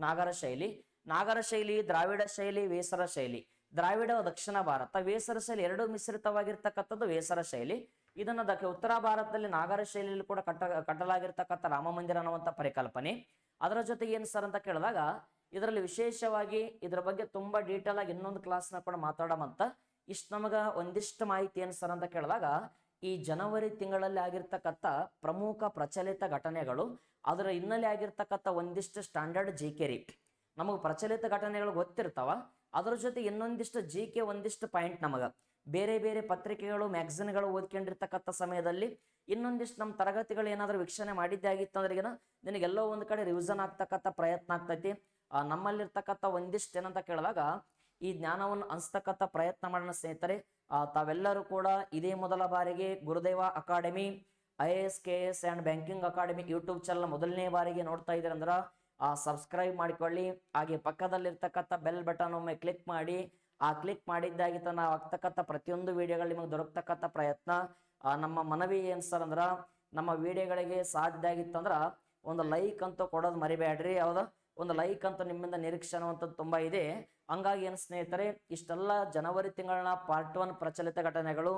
ನಾಗರ ಶೈಲಿ. ನಾಗರ ಶೈಲಿ, ದ್ರಾವಿಡ ಶೈಲಿ, ವೇಸರ ಶೈಲಿ. ದ್ರಾವಿಡ ದಕ್ಷಿಣ ಭಾರತ, ವೇಸರ ಶೈಲಿ ಎರಡೂ ಮಿಶ್ರಿತವಾಗಿರ್ತಕ್ಕಂಥದ್ದು ವೇಸರ ಶೈಲಿ. ಇದನ್ನ ಉತ್ತರ ಭಾರತದಲ್ಲಿ ನಾಗರ ಶೈಲಿಯಲ್ಲಿ ಕೂಡ ಕಟ್ಟಲಾಗಿರ್ತಕ್ಕಂಥ ರಾಮ ಮಂದಿರ ಅನ್ನುವಂಥ ಪರಿಕಲ್ಪನೆ. ಅದರ ಜೊತೆಗೆ ಏನು ಸರ್ ಅಂತ ಕೇಳಿದಾಗ ಇದರಲ್ಲಿ ವಿಶೇಷವಾಗಿ ಇದರ ಬಗ್ಗೆ ತುಂಬಾ ಡೀಟೇಲ್ ಆಗಿ ಇನ್ನೊಂದು ಕ್ಲಾಸ್ನ ಕೂಡ ಮಾತಾಡೋಮಂತ. ಇಷ್ಟು ನಮಗ ಒಂದಿಷ್ಟು ಮಾಹಿತಿ ಏನು ಸರ್ ಅಂತ ಕೇಳಿದಾಗ ಈ ಜನವರಿ ತಿಂಗಳಲ್ಲಿ ಆಗಿರ್ತಕ್ಕಂಥ ಪ್ರಮುಖ ಪ್ರಚಲಿತ ಘಟನೆಗಳು, ಅದರ ಹಿನ್ನೆಲೆ ಆಗಿರ್ತಕ್ಕಂಥ ಒಂದಿಷ್ಟು ಸ್ಟ್ಯಾಂಡರ್ಡ್ GK ರೀ. ನಮಗೆ ಪ್ರಚಲಿತ ಘಟನೆಗಳು ಗೊತ್ತಿರ್ತಾವ, ಅದರ ಜೊತೆ ಇನ್ನೊಂದಿಷ್ಟು GK ಒಂದಿಷ್ಟು ಪಾಯಿಂಟ್ ನಮಗ ಬೇರೆ ಬೇರೆ ಪತ್ರಿಕೆಗಳು ಮ್ಯಾಗಝಿನ್ಗಳು ಓದ್ಕೊಂಡಿರ್ತಕ್ಕಂಥ ಸಮಯದಲ್ಲಿ ಇನ್ನೊಂದಿಷ್ಟು ನಮ್ಮ ತರಗತಿಗಳು ಏನಾದರೂ ವೀಕ್ಷಣೆ ಮಾಡಿದ್ದೇ ಆಗಿತ್ತು ಅಂದ್ರೆಗಿನ ನಿನಗೆಲ್ಲೋ ಒಂದು ಕಡೆ ರಿವಿಷನ್ ಆಗ್ತಕ್ಕಂಥ ಪ್ರಯತ್ನ ಆಗ್ತೈತಿ. ನಮ್ಮಲ್ಲಿರ್ತಕ್ಕಂಥ ಒಂದಿಷ್ಟು ಏನಂತ ಕೇಳಿದಾಗ ಈ ಜ್ಞಾನವನ್ನು ಅನ್ಸ್ತಕ್ಕಂಥ ಪ್ರಯತ್ನ ಮಾಡೋಣ ಸ್ನೇಹಿತರೆ. ತಾವೆಲ್ಲರೂ ಕೂಡ ಇದೇ ಮೊದಲ ಬಾರಿಗೆ ಗುರುದೇವ academy IAS KS and banking academy YouTube channel ಮೊದಲನೇ ಬಾರಿಗೆ ನೋಡ್ತಾ ಇದ್ದೀರಂದ್ರ ಸಬ್ಸ್ಕ್ರೈಬ್ ಮಾಡಿಕೊಳ್ಳಿ. ಹಾಗೆ ಪಕ್ಕದಲ್ಲಿರ್ತಕ್ಕಂಥ ಬೆಲ್ ಬಟನ್ ಒಮ್ಮೆ ಕ್ಲಿಕ್ ಮಾಡಿ. ಆ ಕ್ಲಿಕ್ ಮಾಡಿದ್ದಾಗಿತ್ತು ನಾವು ಆಗ್ತಕ್ಕಂಥ ಪ್ರತಿಯೊಂದು ವಿಡಿಯೋಗಳು ನಿಮಗೆ ದೊರಕತಕ್ಕಂಥ ಪ್ರಯತ್ನ. ನಮ್ಮ ಮನವಿ ಏನ್ ಸರ್ ಅಂದ್ರ ನಮ್ಮ ವಿಡಿಯೋಗಳಿಗೆ ಸಾಧ್ಯ ಆಗಿತ್ತು ಅಂದ್ರ ಒಂದು ಲೈಕ್ ಅಂತೂ ಕೊಡೋದು ಮರಿಬೇಡ್ರಿ. ಯಾವ್ದ ಒಂದು ಲೈಕ್ ಅಂತೂ ನಿಮ್ಮಿಂದ ನಿರೀಕ್ಷೆ ಅನ್ನುವಂಥದ್ದು ತುಂಬಾ ಇದೆ. ಹಂಗಾಗಿ ಏನು ಸ್ನೇಹಿತರೆ, ಇಷ್ಟೆಲ್ಲ ಜನವರಿ ತಿಂಗಳನ್ನ ಪಾರ್ಟ್ 1 ಪ್ರಚಲಿತ ಘಟನೆಗಳು.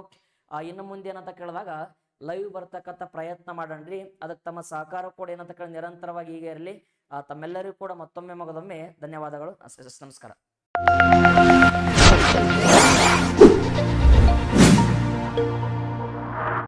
ಇನ್ನು ಮುಂದೆ ಏನಂತ ಕೇಳಿದಾಗ ಲೈವ್ ಬರ್ತಕ್ಕಂಥ ಪ್ರಯತ್ನ ಮಾಡೋಣ್ರಿ. ಅದಕ್ಕೆ ತಮ್ಮ ಸಹಕಾರ ಕೂಡ ಏನಂತ ಕೇಳಿ ನಿರಂತರವಾಗಿ ಹೀಗೆ ಇರಲಿ. ತಮ್ಮೆಲ್ಲರಿಗೂ ಕೂಡ ಮತ್ತೊಮ್ಮೆ ಮಗದೊಮ್ಮೆ ಧನ್ಯವಾದಗಳು. ನಮಸ್ಕಾರ.